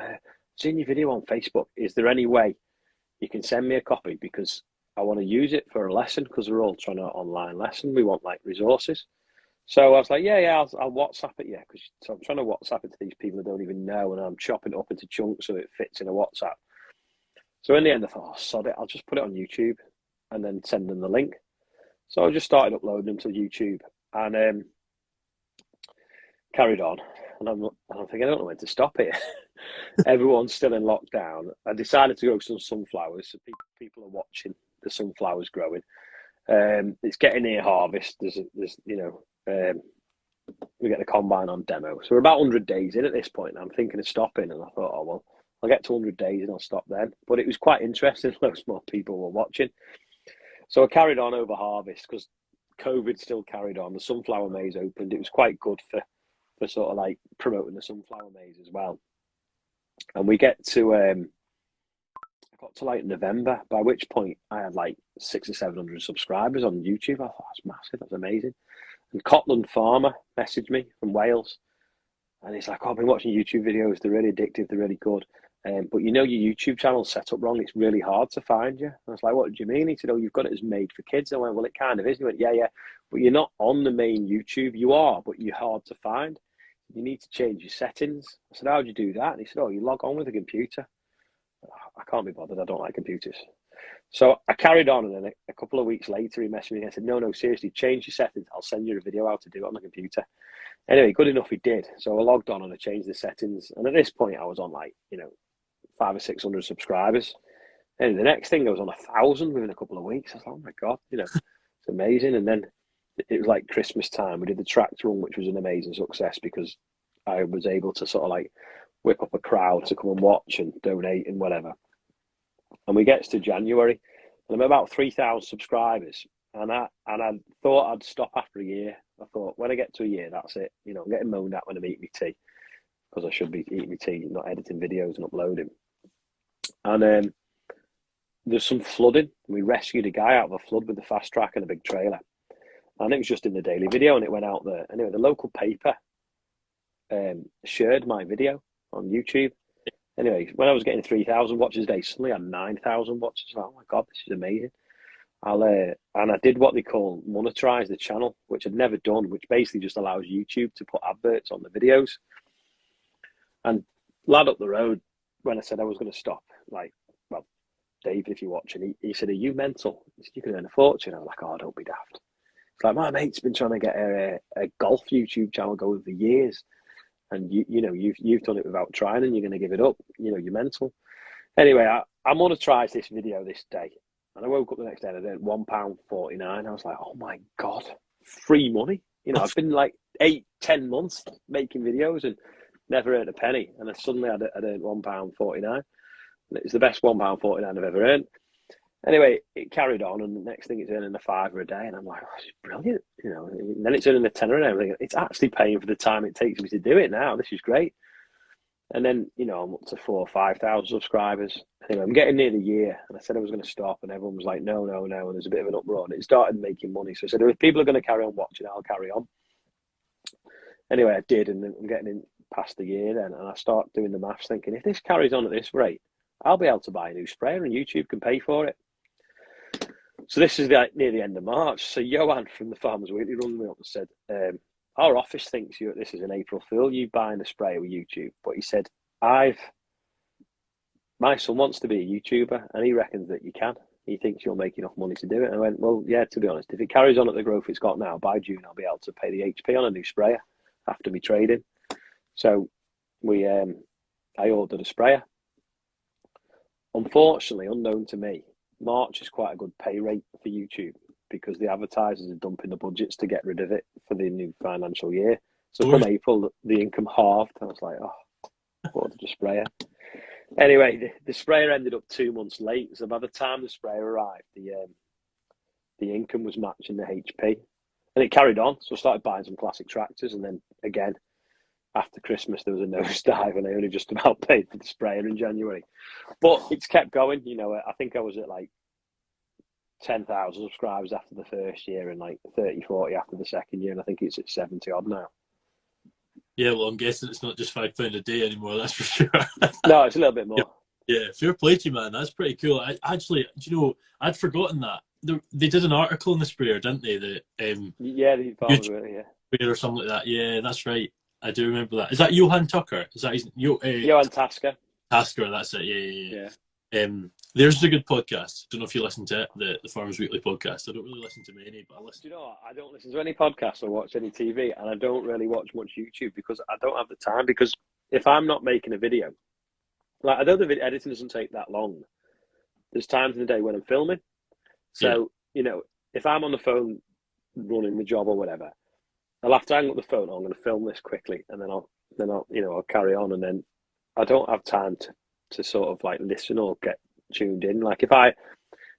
seen your video on Facebook. Is there any way you can send me a copy? Because I want to use it for a lesson, because we're all trying to online lesson. We want like resources. So I was like, yeah, I'll WhatsApp it, yeah. So I'm trying to WhatsApp it to these people I don't even know, and I'm chopping it up into chunks so it fits in a WhatsApp. So in the end I thought, oh, sod it, I'll just put it on YouTube and then send them the link. So I just started uploading them to YouTube and carried on. And I'm thinking, I don't know when to stop it. Everyone's still in lockdown. I decided to grow some sunflowers. So people are watching the sunflowers growing. It's getting near harvest. There's you know, we get the combine on demo. So we're about 100 days in at this point. I'm thinking of stopping, and I thought, oh, well, I'll get to 100 days and I'll stop then. But it was quite interesting. Loads more people were watching. So I carried on over harvest, because COVID still carried on. The sunflower maze opened. It was quite good for sort of like promoting the sunflower maze as well. And we get to, I got to like November, by which point I had like 600 or 700 subscribers on YouTube. I thought, that's massive, that's amazing. And Cotland Farmer messaged me from Wales, and he's like, oh, I've been watching YouTube videos. They're really addictive. They're really good. But you know, your YouTube channel's set up wrong. It's really hard to find you. And I was like, what do you mean? He said, oh, you've got it as made for kids. I went, well, it kind of is. He went, yeah, but you're not on the main YouTube. You are, but you're hard to find. You need to change your settings. I said, how do you do that? And he said, oh, you log on with a computer. I can't be bothered. I don't like computers. So I carried on, and then a couple of weeks later, he messaged me and I said, no, seriously, change your settings. I'll send you a video how to do it on the computer. Anyway, good enough, he did. So I logged on and I changed the settings. And at this point, I was on like, 500 or 600 subscribers. And the next thing, I was on 1,000 within a couple of weeks. I was like, oh my God, it's amazing. And then it was like Christmas time. We did the tractor run, which was an amazing success, because I was able to sort of like whip up a crowd to come and watch and donate and whatever. And we get to January, and I'm about 3,000 subscribers. And I thought I'd stop after a year. I thought, when I get to a year, that's it. I'm getting moaned at when I'm eating my tea, because I should be eating my tea, not editing videos and uploading. And there's some flooding. We rescued a guy out of a flood with a fast track and a big trailer. And it was just in the daily video, and it went out there. Anyway, the local paper shared my video on YouTube. Anyway, when I was getting 3,000 watches a day, suddenly I had 9,000 watches. Oh my God, this is amazing. And I did what they call monetize the channel, which I'd never done, which basically just allows YouTube to put adverts on the videos. And lad up the road, when I said I was going to stop, like, well, David, if you're watching, he said, are you mental? He said, you can earn a fortune. I was like, oh, don't be daft. It's like, my mate's been trying to get a golf YouTube channel going for years. And you've done it without trying, and you're going to give it up. You're mental. Anyway, I monetized this video this day, and I woke up the next day and I earned £1.49. I was like, oh my God, free money. I've been like 8-10 months making videos and never earned a penny, and then suddenly I'd earned £1.49. And it's the best £1.49 I've ever earned. Anyway, it carried on, and the next thing it's earning a £5 a day, and I'm like, oh, this is brilliant, And then it's earning a £10 a day. I'm thinking, it's actually paying for the time it takes me to do it now. This is great. And then, I'm up to 4,000 or 5,000 subscribers. Anyway, I'm getting near the year, and I said I was going to stop, and everyone was like, no, and there's a bit of an uproar, and it started making money. So I said, if people are going to carry on watching, I'll carry on. Anyway, I did, and I'm getting in past the year then, and I start doing the maths, thinking, if this carries on at this rate, I'll be able to buy a new sprayer, and YouTube can pay for it. So this is near the end of March. So Johan from the Farmers Weekly rung me up and said, our office thinks this is an April Fool, you buying a sprayer with YouTube. But he said, my son wants to be a YouTuber and he reckons that you can. He thinks you'll make enough money to do it. And I went, well, yeah, to be honest, if it carries on at the growth it's got now, by June I'll be able to pay the HP on a new sprayer after me trading. So I ordered a sprayer. Unfortunately, unknown to me, March is quite a good pay rate for YouTube because the advertisers are dumping the budgets to get rid of it for the new financial year. So from April, the income halved. I was like, oh, I ordered a sprayer. Anyway, the sprayer ended up 2 months late. So by the time the sprayer arrived, the income was matching the HP. And it carried on. So I started buying some classic tractors. And then again, after Christmas, there was a nosedive and I only just about paid for the sprayer in January. But it's kept going. You know, I think I was at like 10,000 subscribers after the first year and like 30, 40 after the second year. And I think it's at 70 odd now. Yeah, well, I'm guessing it's not just £5 a day anymore, that's for sure. No, it's a little bit more. Yeah, fair play to you, man. That's pretty cool. Actually, do you know, I'd forgotten that. They did an article in the sprayer, didn't they? Yeah, the YouTube sprayer or something like that. Yeah, that's right. I do remember that. Is that Johan Tucker? Is that his Johan Tasker? Tasker, that's it. Yeah. There's a good podcast. Don't know if you listen to it, the Farmers Weekly podcast. I don't really listen to many, but I listen. Do you know what? I don't listen to any podcasts or watch any TV, and I don't really watch much YouTube because I don't have the time. Because if I'm not making a video, like I know the editing doesn't take that long. There's times in the day when I'm filming, so you know, if I'm on the phone running the job or whatever, I'll have to hang up the phone. I'm going to film this quickly, and then I'll I'll carry on, and then I don't have time to sort of like listen or get tuned in. Like if I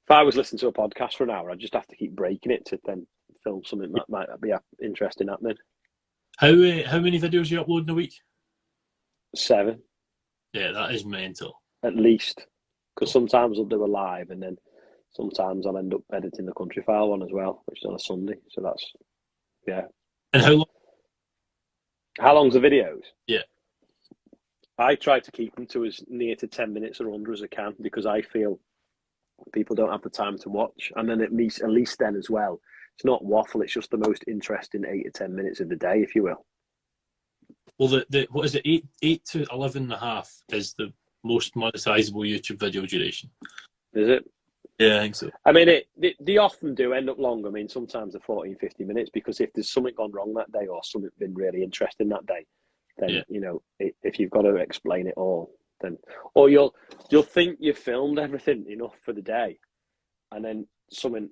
was listening to a podcast for an hour, I'd just have to keep breaking it to then film something that might be interesting happening. How many videos you upload in a week? 7. Yeah, that is mental. At least, because sometimes I'll do a live, and then sometimes I'll end up editing the country file one as well, which is on a Sunday. So that's And how long? How long's the videos? Yeah. I try to keep them to as near to 10 minutes or under as I can because I feel people don't have the time to watch. And then at least then as well, it's not waffle. It's just the most interesting 8 to 10 minutes of the day, if you will. Well, the what is it? 8 to 11.5 is the most monetizable YouTube video duration. Is it? Yeah, I think so. I mean, they often do end up long. I mean, sometimes they're 14, 50 minutes because if there's something gone wrong that day or something been really interesting that day, then you know, if you've got to explain it all, then or you'll think you've filmed everything enough for the day, and then something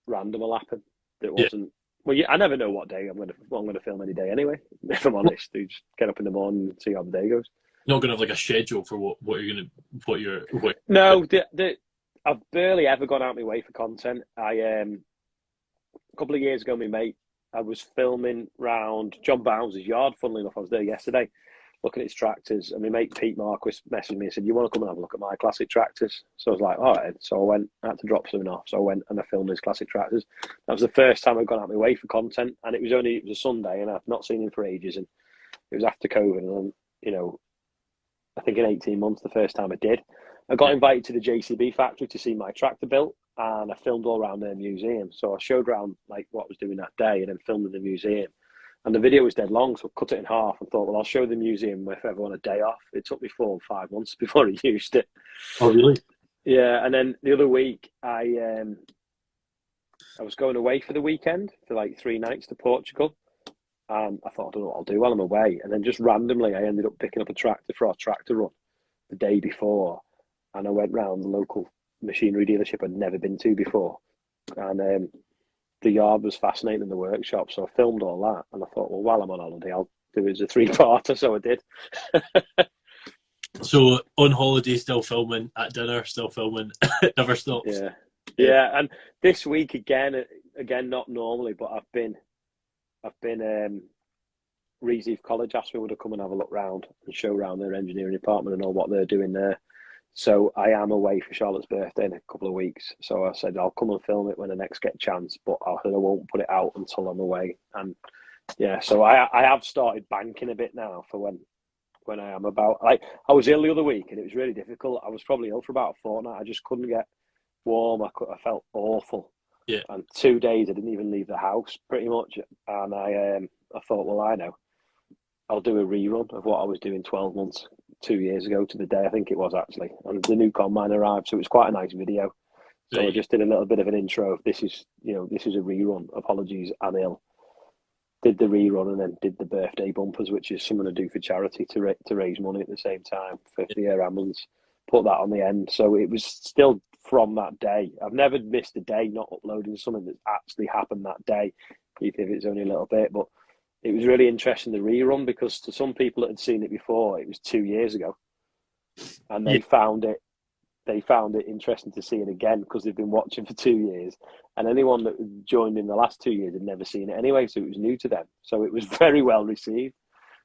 random will happen that wasn't. Well, I never know what day I'm going to film any day anyway. If I'm honest, you just get up in the morning and see how the day goes. You're not going to have like a schedule for what you're going to No, I've barely ever gone out my way for content. A couple of years ago, my mate, I was filming round John Bounds' yard. Funnily enough, I was there yesterday looking at his tractors, and my mate Pete Marquis messaged me and said, "You want to come and have a look at my classic tractors?" So I was like, "All right." So I went. I had to drop something off, so I went and I filmed his classic tractors. That was the first time I'd gone out my way for content, and it was a Sunday, and I've not seen him for ages, and it was after COVID, and you know, I think in 18 months, the first time I did. I got invited to the JCB factory to see my tractor built, and I filmed all around their museum. So I showed around like what I was doing that day, and then filmed in the museum. And the video was dead long, so I cut it in half and thought, well, I'll show the museum if ever on a day off. It took me 4 or 5 months before I used it. Oh, really? Yeah, and then the other week, I was going away for the weekend for like 3 nights to Portugal. I thought, I don't know what I'll do while I'm away. And then just randomly, I ended up picking up a tractor for our tractor run the day before. And I went round the local machinery dealership I'd never been to before. And the yard was fascinating in the workshop. So I filmed all that. And I thought, well, while I'm on holiday, I'll do it as a 3-parter. So I did. So on holiday, still filming, at dinner, still filming, it never stops. Yeah. And this week, again, not normally, but I've been Reeve College asked me would I come and have a look round and show around their engineering department and all what they're doing there. So I am away for Charlotte's birthday in a couple of weeks. So I said I'll come and film it when I next get a chance, but I won't put it out until I'm away. And yeah, so I have started banking a bit now for when I am about. Like I was ill the other week and it was really difficult. I was probably ill for about a fortnight. I just couldn't get warm. I felt awful. Yeah. And 2 days I didn't even leave the house pretty much. And I thought, well, I know, I'll do a rerun of what I was doing 12 months, 2 years ago to the day, I think it was actually. And the new combine arrived, so it was quite a nice video. So I just did a little bit of an intro of this is a rerun. Apologies, I'm ill. Did the rerun and then did the birthday bumpers, which is something to do for charity to raise money at the same time for the air ambulance. Put that on the end. So it was still from that day. I've never missed a day not uploading something that actually happened that day, even if it's only a little bit. But it was really interesting, the rerun, because to some people that had seen it before, it was 2 years ago. And they found it interesting to see it again because they've been watching for 2 years, and anyone that joined in the last 2 years had never seen it anyway, so it was new to them. So it was very well received,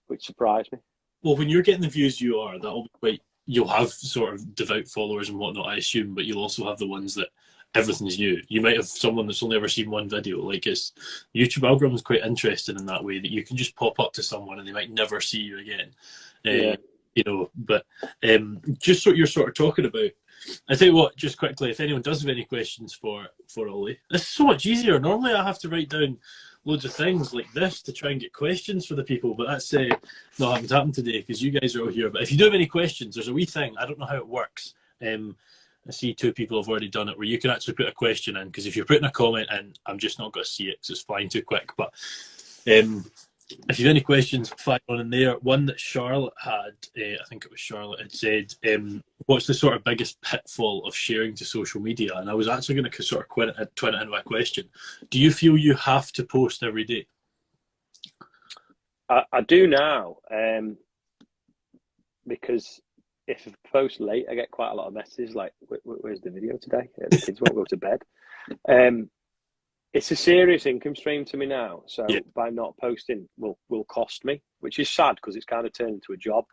which surprised me. Well, when you're getting the views you are, that'll be quite. You'll have sort of devout followers and whatnot, I assume, but you'll also have the ones that everything's new. You might have someone that's only ever seen one video. Like, it's YouTube algorithm is quite interesting in that way, that you can just pop up to someone and they might never see you again. But just what you're sort of talking about, I tell you what, just quickly, if anyone does have any questions for Ollie, this is so much easier. Normally I have to write down loads of things like this to try and get questions for the people, but that's not happened today because you guys are all here. But if you do have any questions, there's a wee thing. I don't know how it works. I see 2 people have already done it where you can actually put a question in, because if you're putting a comment in, I'm just not going to see it because it's flying too quick. But if you have any questions, fire one in there. One that Charlotte had, I think it was Charlotte, had said, what's the sort of biggest pitfall of sharing to social media? And I was actually going to sort of twin it into a question. Do you feel you have to post every day? I do now, because if I post late, I get quite a lot of messages like, where's the video today? The kids won't go to bed. It's a serious income stream to me now. So by not posting will cost me, which is sad because it's kind of turned into a job.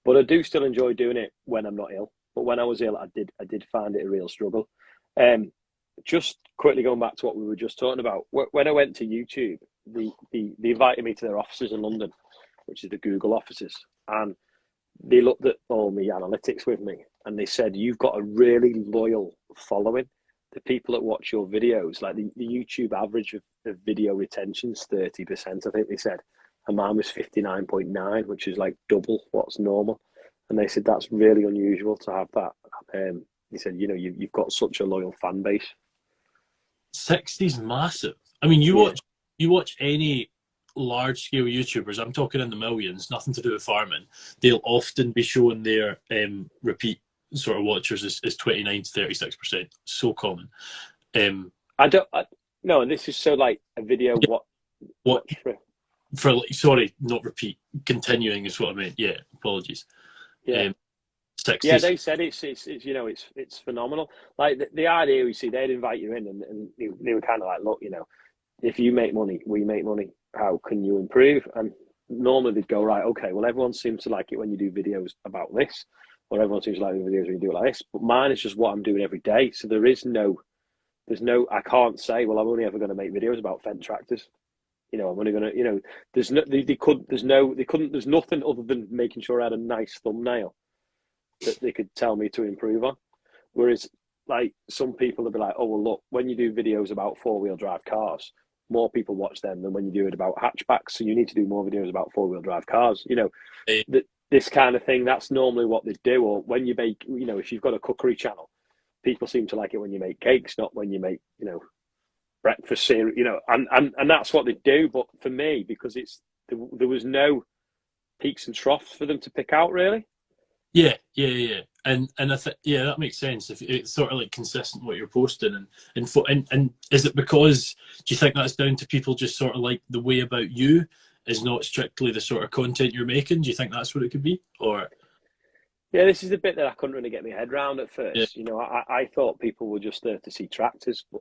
But I do still enjoy doing it when I'm not ill. But when I was ill, I did find it a real struggle. Just quickly going back to what we were just talking about. When I went to YouTube, they invited me to their offices in London, which is the Google offices. And they looked at all my analytics with me and they said, you've got a really loyal following. The people that watch your videos, like the YouTube average of video retention is 30%, I think they said. And mine was 59.9, which is like double what's normal. And they said, that's really unusual to have that. He said, you've got such a loyal fan base. 60's massive. I mean, you watch any large scale YouTubers, I'm talking in the millions, nothing to do with farming, they'll often be showing their repeat sort of watchers is 29 to 36%. So common. No, and this is so like a video. What for like, sorry, not repeat. Continuing is what I meant. Yeah, apologies. Yeah. 60s. Yeah, they said it's phenomenal. Like the idea, you see, they'd invite you in, and they were kind of like, look, if you make money, we make money. How can you improve? And normally they'd go, right, okay, well, everyone seems to like it when you do videos about this, or everyone seems to like the videos when you do it like this. But mine is just what I'm doing every day. So there's no, I can't say, well, I'm only ever going to make videos about Fendt tractors. I'm only going to, there's nothing other than making sure I had a nice thumbnail that they could tell me to improve on. Whereas, like, some people will be like, oh, well, look, when you do videos about 4-wheel drive cars, more people watch them than when you do it about hatchbacks. So you need to do more videos about 4-wheel drive cars. This kind of thing, that's normally what they do. Or when you make, if you've got a cookery channel, people seem to like it when you make cakes, not when you make, breakfast cereal, and that's what they do. But for me, because there was no peaks and troughs for them to pick out, really. Yeah. And I think that makes sense. If it's sort of like consistent what you're posting, and is it because, do you think that's down to people just sort of like the way about you is not strictly the sort of content you're making? Do you think that's what it could be, or? Yeah, this is the bit that I couldn't really get my head around at first. Yeah. I thought people were just there to see tractors, but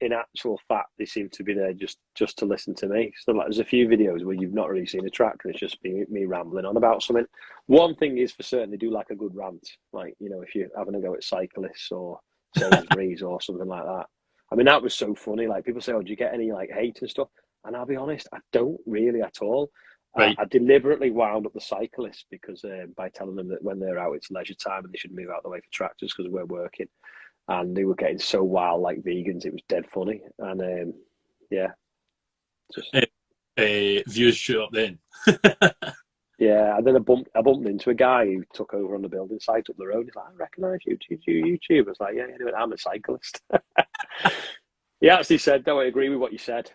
in actual fact, they seem to be there just to listen to me. So like, there's a few videos where you've not really seen a tractor; it's just me rambling on about something. One thing is for certain, they do like a good rant. Like, if you're having a go at cyclists or Sainsbury's or something like that. I mean, that was so funny. Like, people say, "Oh, do you get any like hate and stuff?" And I'll be honest, I don't really at all. Right. I deliberately wound up the cyclists because by telling them that when they're out, it's leisure time and they should move out the way for tractors because we're working. And they were getting so wild like vegans, it was dead funny. And views shoot up then. Yeah, and then I bumped into a guy who took over on the building site up the road. He's like, I recognise you, YouTube. I was like, yeah, anyway, I'm a cyclist. He actually said, no, I agree with what you said.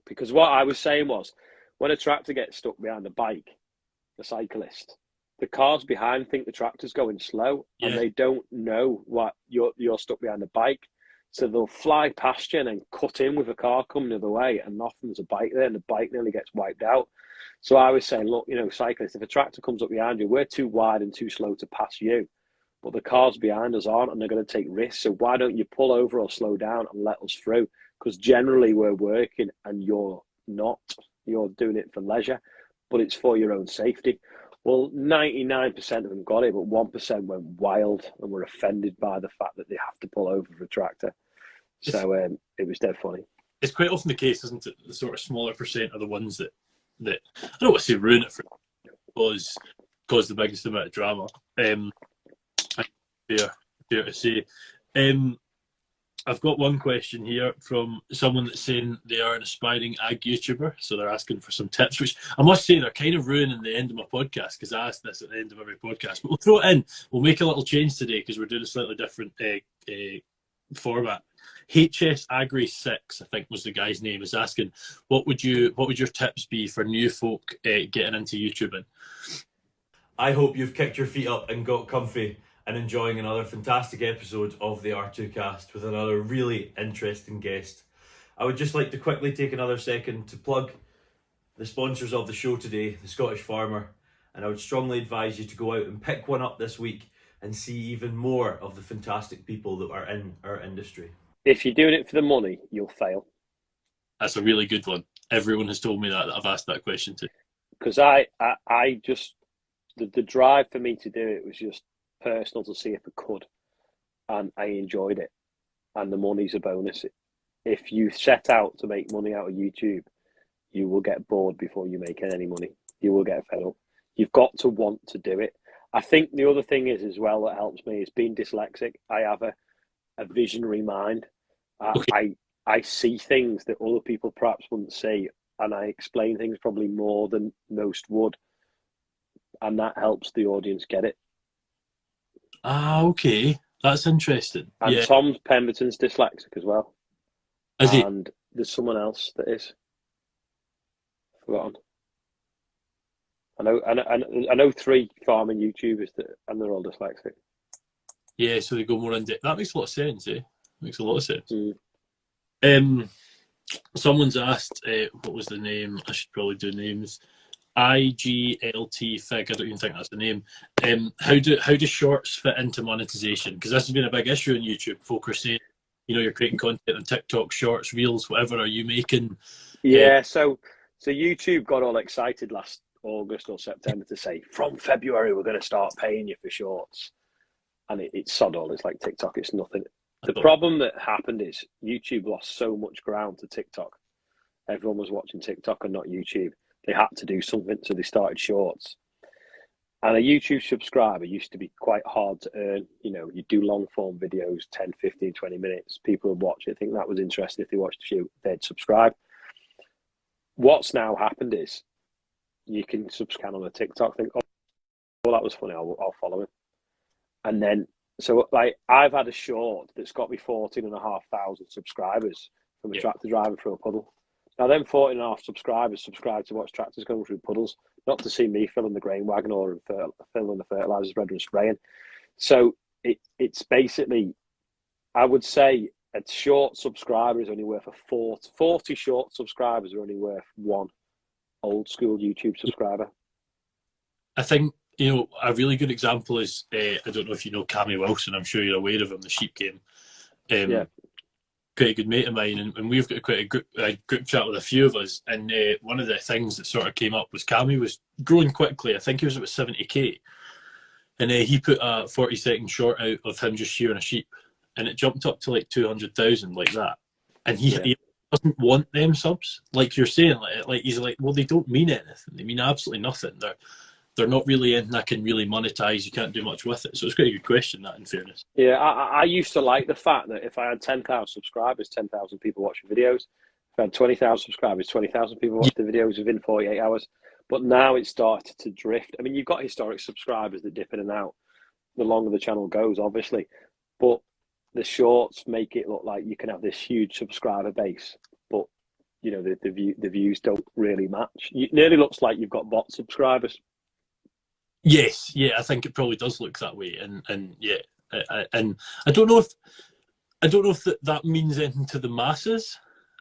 Because what I was saying was, when a tractor gets stuck behind a bike, the cyclist, the cars behind think the tractor's going slow, and they don't know what you're stuck behind the bike. So they'll fly past you and then cut in with a car coming the other way, and often there's a bike there, and the bike nearly gets wiped out. So I was saying, look, cyclists, if a tractor comes up behind you, we're too wide and too slow to pass you. But the cars behind us aren't, and they're going to take risks. So why don't you pull over or slow down and let us through? Because generally we're working and you're not. You're doing it for leisure, but it's for your own safety. Well, 99% of them got it, but 1% went wild and were offended by the fact that they have to pull over for a tractor. So it was dead funny. It's quite often the case, isn't it? The sort of smaller percent are the ones that I don't want to say ruin it for cause the biggest amount of drama. Fair to say. I've got one question here from someone that's saying they are an aspiring ag YouTuber, so they're asking for some tips, which I must say they're kind of ruining the end of my podcast, because I ask this at the end of every podcast. But we'll throw it in. We'll make a little change today because we're doing a slightly different format. HS Agri 6, I think was the guy's name, is asking, what would your tips be for new folk getting into YouTubing? I hope you've kicked your feet up and got comfy and enjoying another fantastic episode of the R2Kast with another really interesting guest. I would just like to quickly take another second to plug the sponsors of the show today, the Scottish Farmer, and I would strongly advise you to go out and pick one up this week and see even more of the fantastic people that are in our industry. If you're doing it for the money, you'll fail. That's a really good one. Everyone has told me that I've asked that question to. Because I just, the drive for me to do it was just personal, to see if I could, and I enjoyed it, and the money's a bonus. If you set out to make money out of YouTube, you will get bored before you make any money. You will get fed up. You've got to want to do it. I think the other thing is as well that helps me is being dyslexic. I have a visionary mind. I see things that other people perhaps wouldn't see, and I explain things probably more than most would, and that helps the audience get it. Ah, okay. That's interesting. And yeah. Tom Pemberton's dyslexic as well. Is he? And there's someone else that is. Forgotten. I know 3 farming YouTubers and they're all dyslexic. Yeah, so they go more in depth. That makes a lot of sense, eh? Makes a lot of sense. Someone's asked, what was the name? I should probably do names. IGLT Fig, I don't even think that's the name. How do shorts fit into monetization? Because this has been a big issue on YouTube. Folk are saying, you're creating content on TikTok, shorts, reels, whatever. Are you making? Yeah, so YouTube got all excited last August or September to say, from February we're going to start paying you for shorts, and it's sod all. It's like TikTok. It's nothing. The problem that happened is YouTube lost so much ground to TikTok. Everyone was watching TikTok and not YouTube. They had to do something, so they started shorts. And a YouTube subscriber used to be quite hard to earn. You do long form videos, 10, 15, 20 minutes. People would watch it, think that was interesting. If they watched a few, they'd subscribe. What's now happened is you can subscribe on a TikTok, think, oh, that was funny, I'll follow him. And then, so like, I've had a short that's got me 14,500 subscribers from a tractor driving through a puddle. Now, them 14.5 subscribers subscribe to watch tractors going through puddles, not to see me filling the grain wagon or filling the fertilizer spreader and spraying. So it's basically, I would say, a short subscriber is only worth 40 short subscribers are only worth 1 old school YouTube subscriber. I think, a really good example is, I don't know if you know Cammy Wilson, I'm sure you're aware of him, the sheep game. Yeah. Quite a good mate of mine, and we've got quite a group chat with a few of us, and one of the things that sort of came up was Cammy was growing quickly. I think he was about 70k, and he put a 40-second short out of him just shearing a sheep, and it jumped up to like 200,000 like that, and he doesn't want them subs, like you're saying, like he's like, well, they don't mean anything, they mean absolutely nothing, they're not really anything that can really monetize. You can't do much with it. So it's quite a good question, that, in fairness. Yeah, I used to like the fact that if I had 10,000 subscribers, 10,000 people watching videos, if We had 20,000 subscribers, 20,000 people watched the videos within 48 hours. But now it's started to drift. I mean, you've got historic subscribers that dip in and out the longer the channel goes, obviously. But the shorts make it look like you can have this huge subscriber base, but you know the views don't really match. It nearly looks like you've got bot subscribers. Yes, yeah, I think it probably does look that way, and yeah, and I don't know if that means anything to the masses.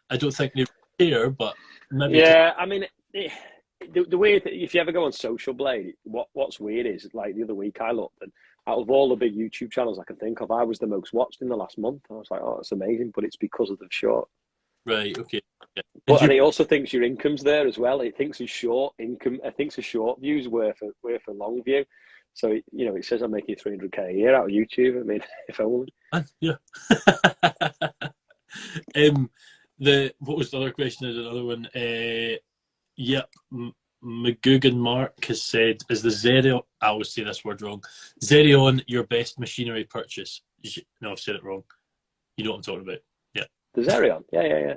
I don't think they care, but maybe. Yeah, I mean, the weird thing, if you ever go on Social Blade, what's weird is, like, the other week I looked, and out of all the big YouTube channels I can think of, I was the most watched in the last month. I was like, oh, that's amazing, but it's because of the short. Right. Okay. Yeah. But and it also thinks your income's there as well. It thinks a short income. It thinks a short view's worth a long view. So it says I'm making 300k a year out of YouTube. I mean, if only. Yeah. What was the other question? There's another one. Yep. McGugan Mark has said, "Is the Xerion?" I always say this word wrong. Xerion your best machinery purchase? No, I've said it wrong. You know what I'm talking about. Yeah. The Xerion. Yeah.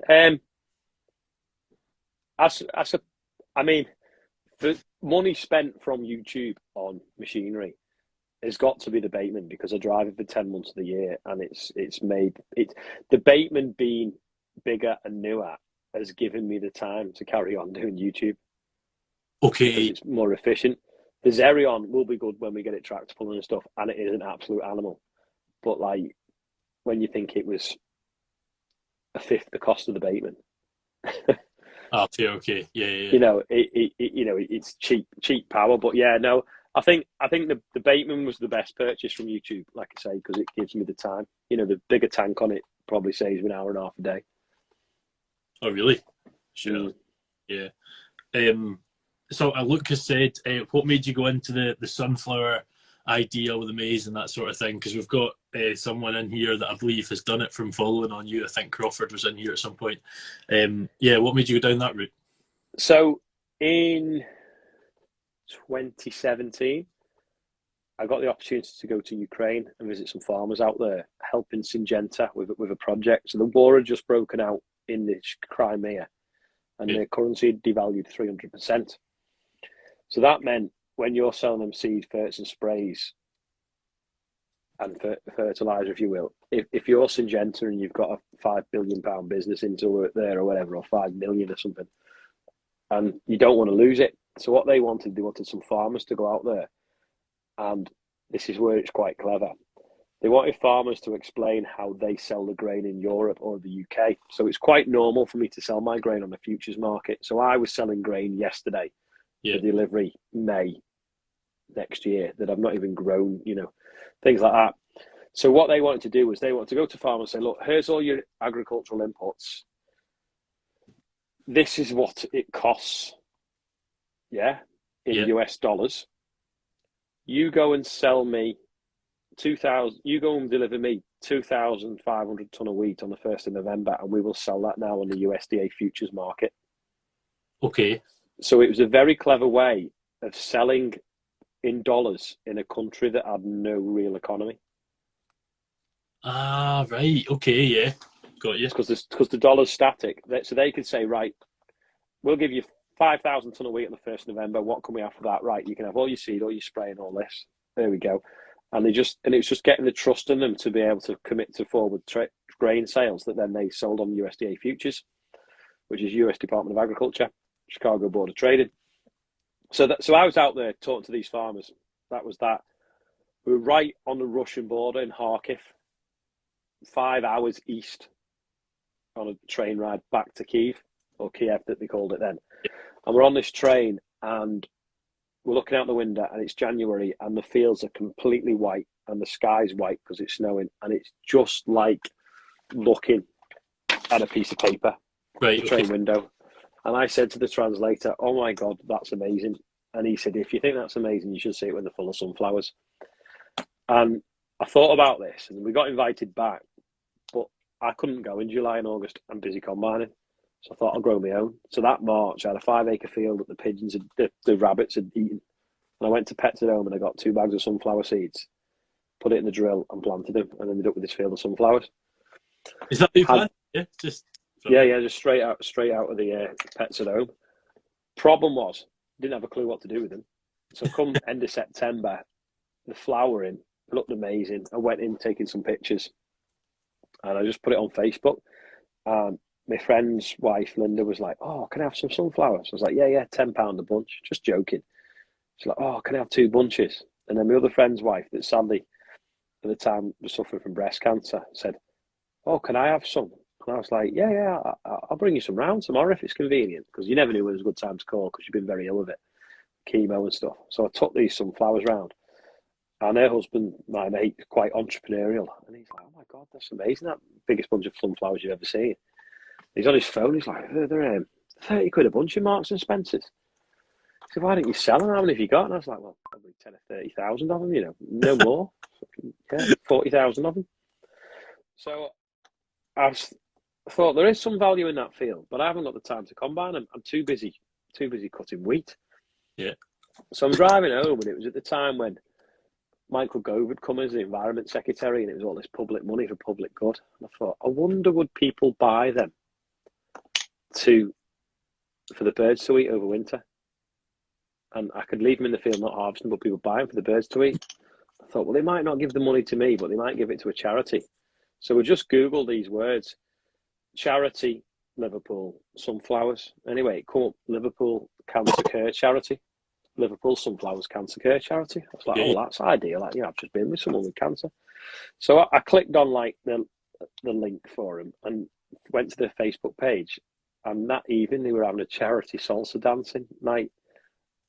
I mean, the money spent from YouTube on machinery has got to be the Bateman, because I drive it for 10 months of the year, and it's made it. The Bateman being bigger and newer has given me the time to carry on doing YouTube. Okay. Because it's more efficient. The Xerion will be good when we get it tractable and stuff, and it is an absolute animal. But like, when you think it was a fifth the cost of the Bateman. Okay. Yeah. It's cheap power. But yeah, no, I think the Bateman was the best purchase from YouTube, like I say, because it gives me the time. The bigger tank on it probably saves me an hour and a half a day. Oh, really? Sure. Yeah. So Luke has said, what made you go into the sunflower idea with the maize and that sort of thing? Because we've got someone in here that I believe has done it from following on you. I think Crawford was in here at some point. What made you go down that route? So in 2017, I got the opportunity to go to Ukraine and visit some farmers out there, helping Syngenta with a project. So the war had just broken out in the Crimea, and their currency had devalued 300%. So that meant when you're selling them seed, ferts and sprays and fertilizer, if you will, if you're Syngenta and you've got a £5 billion business into it there or whatever, or 5 million or something, and you don't want to lose it. So what they wanted some farmers to go out there, and this is where it's quite clever. They wanted farmers to explain how they sell the grain in Europe or the UK. So it's quite normal for me to sell my grain on the futures market. So I was selling grain yesterday for delivery May next year that I've not even grown, things like that. So what they wanted to do was they wanted to go to farmers and say, look, here's all your agricultural inputs. This is what it costs, in US dollars. You go and sell me 2,000. You go and deliver me 2,500 ton of wheat on the 1st of November, and we will sell that now on the USDA futures market. Okay. So it was a very clever way of selling in dollars in a country that had no real economy. Ah, right. Okay, yeah. Got you. Because the dollar's static. So they could say, right, we'll give you 5,000 ton of wheat on the 1st of November. What can we have for that? Right, you can have all your seed, all your spray and all this. There we go. And it's just getting the trust in them to be able to commit to forward grain sales that then they sold on USDA futures, which is US Department of Agriculture, Chicago Board of Trading. So I was out there talking to these farmers. That was that. We were right on the Russian border in Kharkiv, 5 hours east on a train ride back to Kiev, or Kiev that they called it then. And we're on this train and we're looking out the window, and it's January, and the fields are completely white, and the sky's white because it's snowing, and it's just like looking at a piece of paper, right? The train window. And I said to the translator, "Oh my God, that's amazing!" And he said, "If you think that's amazing, you should see it when they're full of sunflowers." And I thought about this, and we got invited back, but I couldn't go in July and August. I'm busy combining. So I thought I'll grow my own. So that March, I had a 5-acre field that the pigeons, the rabbits had eaten. And I went to Pets at Home and I got 2 bags of sunflower seeds, put it in the drill and planted them, and ended up with this field of sunflowers. Is that the plan? Yeah, just Yeah, just straight out of the pets at home. Problem was, didn't have a clue what to do with them. So come end of September, the flowering looked amazing. I went in taking some pictures, and I just put it on Facebook. My friend's wife, Linda, was like, "Oh, can I have some sunflowers?" I was like, "Yeah, £10 a bunch." Just joking. She's like, "Oh, can I have 2 bunches?" And then my other friend's wife, that sadly at the time was suffering from breast cancer, said, "Oh, can I have some?" And I was like, "Yeah, I'll bring you some round tomorrow if it's convenient," because you never knew when it was a good time to call because you've been very ill with it, chemo and stuff. So I took these sunflowers round. And her husband, my mate, quite entrepreneurial. And he's like, "Oh my God, that's amazing. That biggest bunch of sunflowers you've ever seen." He's on his phone. He's like, "They're 30 quid a bunch in Marks and Spencer's." He said, "Why don't you sell them? How many have you got?" And I was like, "Well, probably 10 or 30,000 of them, no more." Yeah, 40,000 of them. So I thought there is some value in that field, but I haven't got the time to combine them. I'm too busy cutting wheat. Yeah. So I'm driving home, and it was at the time when Michael Gove had come as the Environment Secretary, and it was all this public money for public good. And I thought, I wonder would people buy them for the birds to eat over winter? And I could leave them in the field not harvesting, but people buy them for the birds to eat. I thought, well, they might not give the money to me, but they might give it to a charity. So we just Googled these words: charity, Liverpool, sunflowers. Anyway, it come up Liverpool Cancer Care Charity. Liverpool Sunflowers Cancer Care Charity. I was like, "Oh, that's ideal. Like, I've just been with someone with cancer." So I clicked on like the link for him and went to their Facebook page. And that evening they were having a charity salsa dancing night.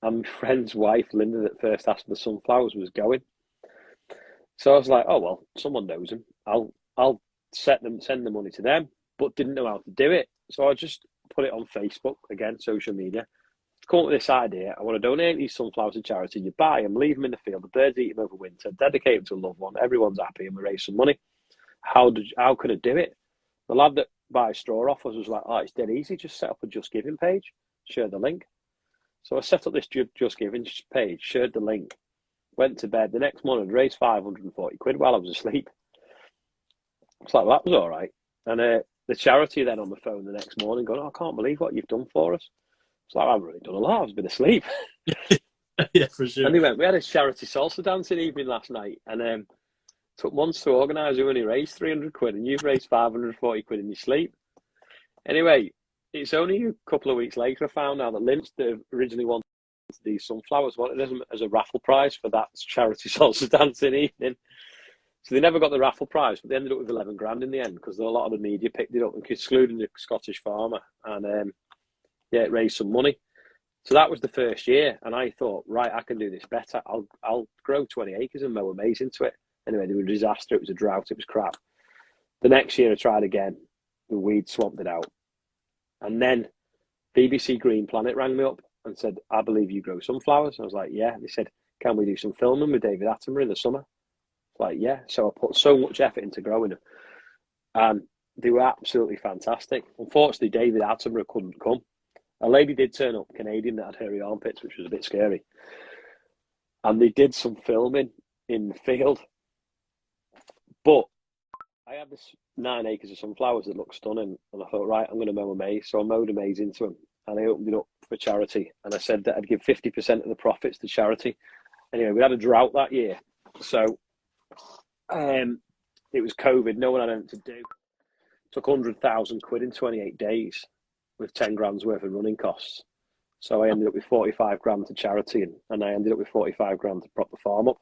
And my friend's wife, Linda, that first asked for the sunflowers, was going. So I was like, "Oh well, someone knows him. I'll send the money to them," but didn't know how to do it. So I just put it on Facebook, again, social media. Come up with this idea: I want to donate these sunflowers to charity. You buy them, leave them in the field, the birds eat them over winter, dedicate them to a loved one, everyone's happy, and we raise some money. How can I do it? The lad that buys straw off us was like, "Oh, it's dead easy. Just set up a Just Giving page, share the link." So I set up this Just Giving page, shared the link, went to bed. The next morning, raised 540 quid while I was asleep. It's like, well, that was all right. And the charity then on the phone the next morning going, "Oh, I can't believe what you've done for us." It's like, "I haven't really done a lot. I've been asleep." Yeah, for sure. And they went, "We had a charity salsa dancing evening last night, and took months to organise. We only raised 300 quid, and you've raised 540 quid in your sleep." Anyway, it's only a couple of weeks later I found out that Lynch, that originally wanted these sunflowers, wanted them as a raffle prize for that charity salsa dancing evening. So they never got the raffle prize, but they ended up with 11 grand in the end because a lot of the media picked it up, excluding the Scottish farmer, and it raised some money. So that was the first year, and I thought, right, I can do this better. I'll grow 20 acres and mow a maize into it. Anyway, they were a disaster. It was a drought. It was crap. The next year I tried again. The weed swamped it out. And then BBC Green Planet rang me up and said, "I believe you grow sunflowers." I was like, "Yeah." They said, "Can we do some filming with David Attenborough in the summer?" Like, yeah. So I put so much effort into growing them. And they were absolutely fantastic. Unfortunately, David Attenborough couldn't come. A lady did turn up, Canadian, that had hairy armpits, which was a bit scary. And they did some filming in the field. But I had this 9 acres of sunflowers that looked stunning. And I thought, right, I'm going to mow a maize. So I mowed a maize into them. And I opened it up for charity. And I said that I'd give 50% of the profits to charity. Anyway, we had a drought that year. So it was COVID. No one had anything to do. Took 100,000 quid in 28 days with 10 grand's worth of running costs. So I ended up with 45 grand to charity, and I ended up with 45 grand to prop the farm up.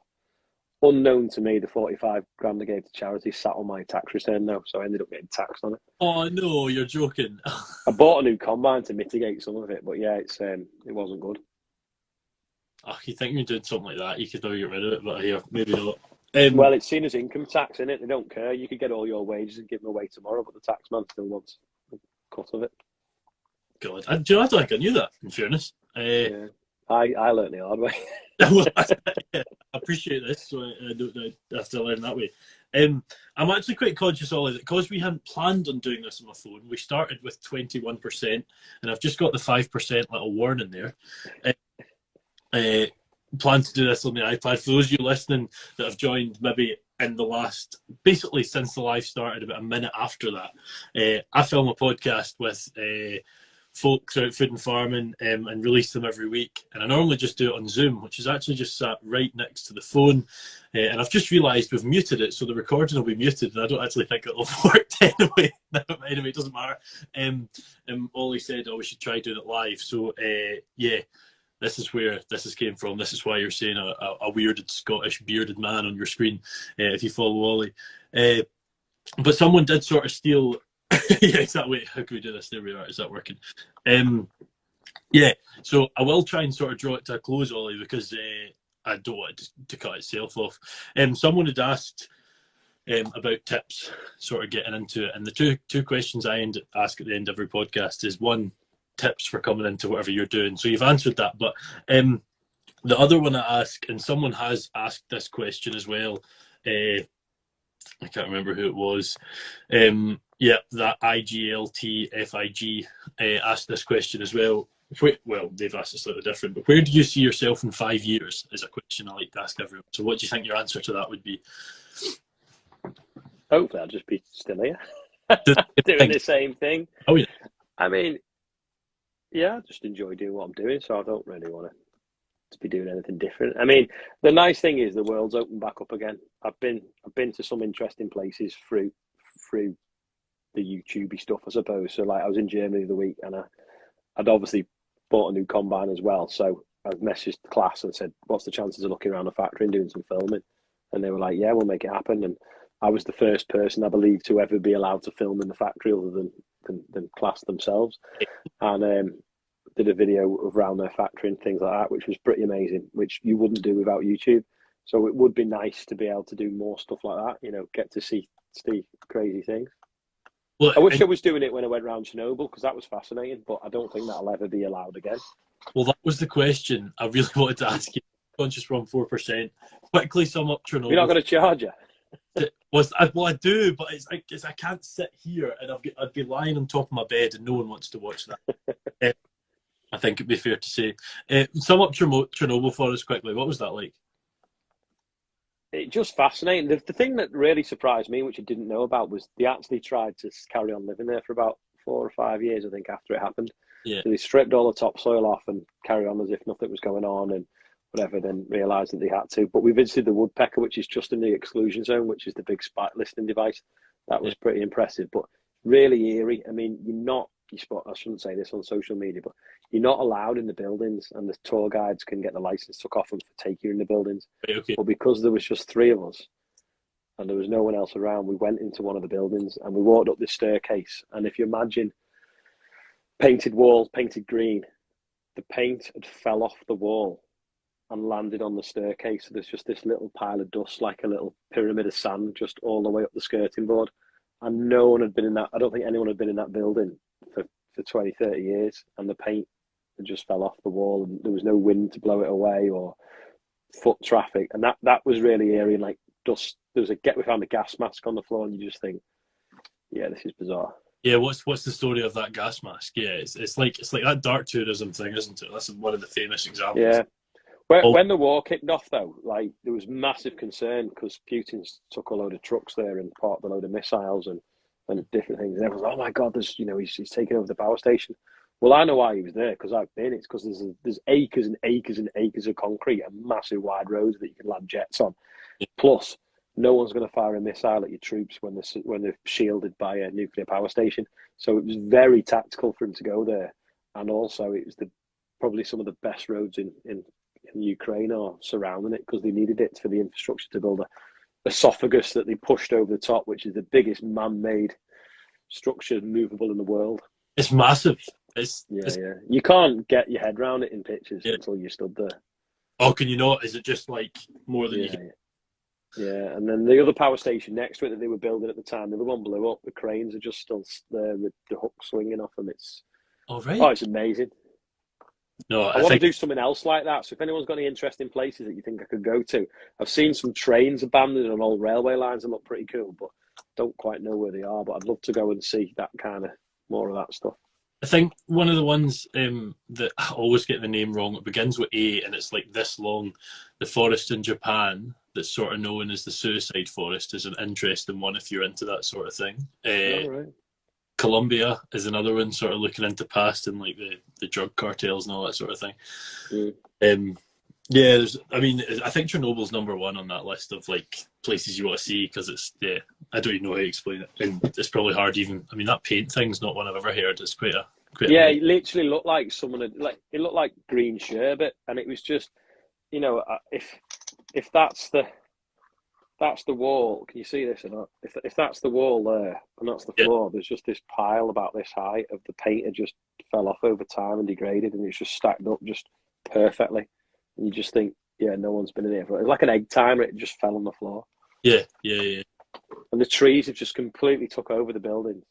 Unknown to me, the 45 grand I gave to charity sat on my tax return now, so I ended up getting taxed on it. Oh no, you're joking. I bought a new combine to mitigate some of it, but yeah, it wasn't good. Oh, you think you're doing something like that, you could never get rid of it, but here, maybe not. Well, it's seen as income tax, innit? They don't care. You could get all your wages and give them away tomorrow, but the tax man still wants a cut of it. God, I don't think I knew that, in fairness. Yeah. I learned the hard way. Well, I appreciate this, so I don't have to learn that way. I'm actually quite conscious, Ollie, that because we hadn't planned on doing this on my phone, we started with 21%, and I've just got the 5% little warning there. Plan to do this on the iPad. For those of you listening that have joined maybe in the last, basically since the live started, about a minute after that, I film a podcast with folk throughout food and farming, and release them every week. And I normally just do it on Zoom, which is actually just sat right next to the phone. And I've just realised we've muted it, so the recording will be muted, and I don't actually think it'll work anyway. Anyway, it doesn't matter. Ollie said, oh, we should try doing it live. So, yeah, this is where this came from. This is why you're seeing a weirded Scottish bearded man on your screen, if you follow Ollie. But someone did sort of steal... yeah, exactly. How can we do this? There we are. Is that working? Yeah, so I will try and sort of draw it to a close, Ollie, because I don't want it to cut itself off. Someone had asked about tips, sort of getting into it, and the two questions I ask at the end of every podcast is, one, tips for coming into whatever you're doing. So you've answered that, but the other one I ask, and someone has asked this question as well, I can't remember who it was. Yeah, that IGLTFIG asked this question as well. Well, they've asked it slightly different, but where do you see yourself in 5 years is a question I like to ask everyone. So what do you think your answer to that would be? Hopefully I'll just be still here doing the same thing. Oh, yeah. I mean, yeah, I just enjoy doing what I'm doing, so I don't really want to be doing anything different. I mean, the nice thing is the world's opened back up again. I've been to some interesting places through the YouTubey stuff, I suppose. So, like, I was in Germany the week, and I'd obviously bought a new combine as well. So I messaged the class and said, "What's the chances of looking around the factory and doing some filming?" And they were like, "Yeah, we'll make it happen." And I was the first person, I believe, to ever be allowed to film in the factory other than class themselves, and did a video of around their factory and things like that, which was pretty amazing, which you wouldn't do without YouTube. So it would be nice to be able to do more stuff like that, you know, get to see crazy things. Well, I wish I was doing it when I went around Chernobyl, because that was fascinating, but I don't think that'll ever be allowed again. Well, that was the question I really wanted to ask you. Conscious from 4%. Quickly sum up Chernobyl. You're not going to charge it? Well, I do, but it's like I can't sit here and I'd be lying on top of my bed and no one wants to watch that. I think it'd be fair to say. Sum up Chernobyl for us quickly. What was that like? It just fascinating. The thing that really surprised me, which I didn't know about, was they actually tried to carry on living there for about 4 or 5 years, I think, after it happened. Yeah. So they stripped all the topsoil off and carried on as if nothing was going on and whatever, then realised that they had to. But we visited the woodpecker, which is just in the exclusion zone, which is the big spike listening device. That was pretty impressive, but really eerie. I mean, I shouldn't say this on social media, but you're not allowed in the buildings, and the tour guides can get the license took off them to take you in the buildings. Okay. But because there was just 3 of us and there was no one else around, we went into one of the buildings and we walked up this staircase. And if you imagine painted walls, painted green, the paint had fell off the wall and landed on the staircase. So there's just this little pile of dust, like a little pyramid of sand, just all the way up the skirting board. And no one had been in that. I don't think anyone had been in that building for 20, 30 years. And the paint had just fell off the wall, and there was no wind to blow it away or foot traffic. And that was really eerie. And like dust, we found a gas mask on the floor, and you just think, yeah, this is bizarre. Yeah, what's the story of that gas mask? Yeah, it's like that dark tourism thing, isn't it? That's one of the famous examples. Yeah. When the war kicked off, though, like there was massive concern because Putin took a load of trucks there and parked a load of missiles and different things. And everyone's like, "Oh my God, he's taking over the power station." Well, I know why he was there, because I've been. It's because there's acres and acres and acres of concrete and massive wide roads that you can land jets on. Yeah. Plus, no one's going to fire a missile at your troops when they're shielded by a nuclear power station. So it was very tactical for him to go there, and also it was probably some of the best roads in Ukraine are surrounding it, because they needed it for the infrastructure to build a esophagus that they pushed over the top, which is the biggest man-made structure movable in the world. It's massive. Yeah. You can't get your head around it in pictures until you stood there. Oh, can you not? Is it just like more than you can? Yeah, and then the other power station next to it that they were building at the time, the other one blew up. The cranes are just still there with the hook swinging off them. It's it's amazing. No, I want to do something else like that. So if anyone's got any interesting places that you think I could go to, I've seen some trains abandoned on old railway lines that look pretty cool, but don't quite know where they are. But I'd love to go and see that kind of more of that stuff. I think one of the ones that I always get the name wrong, it begins with A and it's like this long, the forest in Japan. that's sort of known as the Suicide Forest is an interesting one if you're into that sort of thing. Right. Colombia is another one, sort of looking into past and like the drug cartels and all that sort of thing. Yeah, I think Chernobyl's number one on that list of like places you want to see, because it's, I don't even know how to explain it, and it's probably hard even. I mean, that paint thing's not one I've ever heard. It's quite it literally looked like someone had, like, it looked like green sherbet, and it was just, if that's the wall, can you see this or not? If that's the wall there and that's the floor, there's just this pile about this height of the paint had just fell off over time and degraded, and it's just stacked up just perfectly. And you just think, no one's been in here. It's like an egg timer, it just fell on the floor. Yeah. And the trees have just completely took over the building.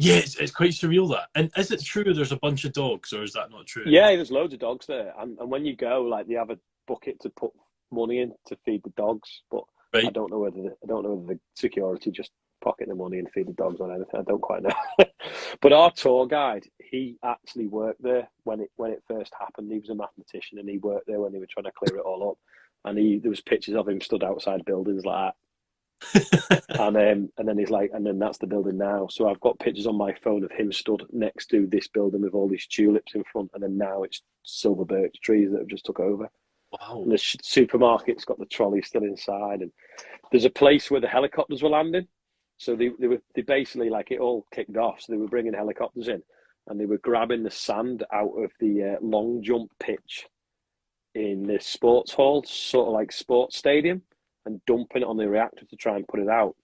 Yeah, it's quite surreal, that. And is it true there's a bunch of dogs, or is that not true? Yeah, there's loads of dogs there. And when you go, like, they have a bucket to put money in to feed the dogs, but right. I don't know whether the security just pocket the money and feed the dogs or anything. I don't quite know. But our tour guide, he actually worked there when it first happened. He was a mathematician, and he worked there when they were trying to clear it all up. And there was pictures of him stood outside buildings like that. and then he's like, and then that's the building now. So I've got pictures on my phone of him stood next to this building with all these tulips in front, and then now it's silver birch trees that have just took over. Wow. And the supermarket's got the trolley still inside, and there's a place where the helicopters were landing. So they basically, like, it all kicked off. So they were bringing helicopters in, and they were grabbing the sand out of the long jump pitch in the sports hall, sort of like sports stadium, and dumping it on the reactor to try and put it out.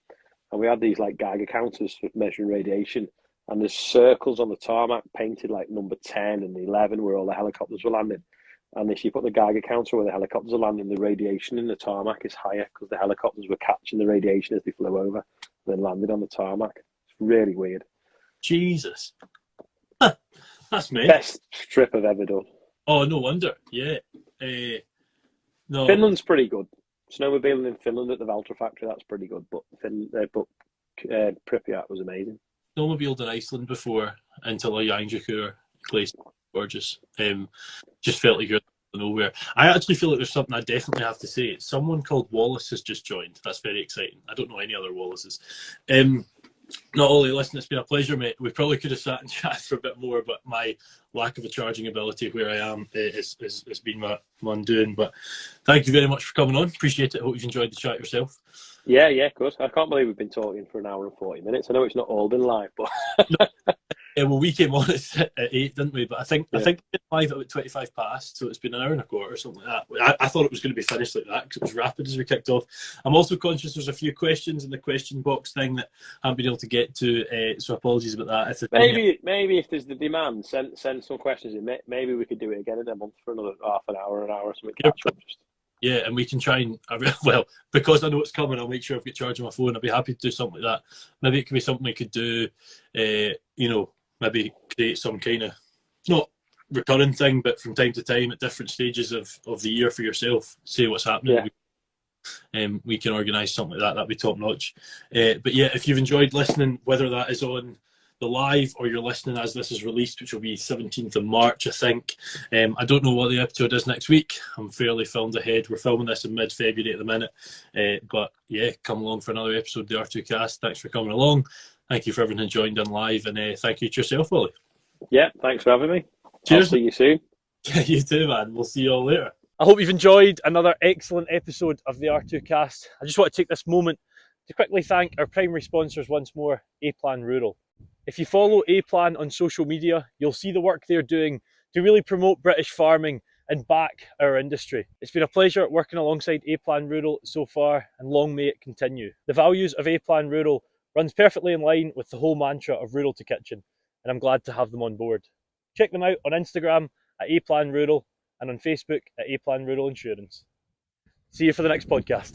And we had these like Geiger counters for measuring radiation, and there's circles on the tarmac painted like number 10 and 11 where all the helicopters were landing. And if you put the Geiger counter where the helicopters are landing, the radiation in the tarmac is higher because the helicopters were catching the radiation as they flew over and then landed on the tarmac. It's really weird. Jesus. Huh. That's me. Best trip I've ever done. Oh, no wonder. Yeah. No. Finland's pretty good. Snowmobiling in Finland at the Valtra factory, that's pretty good. But Pripyat was amazing. Snowmobiled in Iceland before until a Yanjakur place. Gorgeous. Just felt like you're nowhere. I actually feel like there's something I definitely have to say. Someone called Wallace has just joined. That's very exciting. I don't know any other Wallaces. Not Ollie, listen, it's been a pleasure, mate. We probably could have sat and chatted for a bit more, but my lack of a charging ability where I am has been my undoing. But thank you very much for coming on. Appreciate it. Hope you've enjoyed the chat yourself. Yeah, good. I can't believe we've been talking for an hour and 40 minutes. I know it's not all been live, but... Well, we came on at 8, didn't we? But I think we did live at about 25 past, so it's been an hour and a quarter or something like that. I thought it was going to be finished like that because it was rapid as we kicked off. I'm also conscious there's a few questions in the question box thing that I haven't been able to get to, so apologies about that. Maybe if there's the demand, send some questions in. Maybe we could do it again in a month for another half an hour or something. Catch up. Yeah, and we can try and, well, because I know it's coming, I'll make sure I've got charge on my phone. I'd be happy to do something like that. Maybe it could be something we could do, maybe create some kind of, not recurring thing, but from time to time at different stages of the year for yourself, see what's happening. Yeah. We can organise something like that. That'd be top notch. But yeah, if you've enjoyed listening, whether that is on the live or you're listening as this is released, which will be 17th of March, I think. I don't know what the episode is next week. I'm fairly filmed ahead. We're filming this in mid-February at the minute. But yeah, come along for another episode of the R2Kast. Thanks for coming along. Thank you for everyone who joined in live, and thank you to yourself, Ollie. Yeah, thanks for having me. Cheers. I'll see you soon. Yeah, you too, man. We'll see you all later. I hope you've enjoyed another excellent episode of the R2Kast. I just want to take this moment to quickly thank our primary sponsors once more, A-Plan Rural. If you follow A-Plan on social media, you'll see the work they're doing to really promote British farming and back our industry. It's been a pleasure working alongside A-Plan Rural so far, and long may it continue. The values of A-Plan Rural runs perfectly in line with the whole mantra of rural to kitchen, and I'm glad to have them on board. Check them out on Instagram at A-Plan Rural and on Facebook at A-Plan Rural Insurance. See you for the next podcast.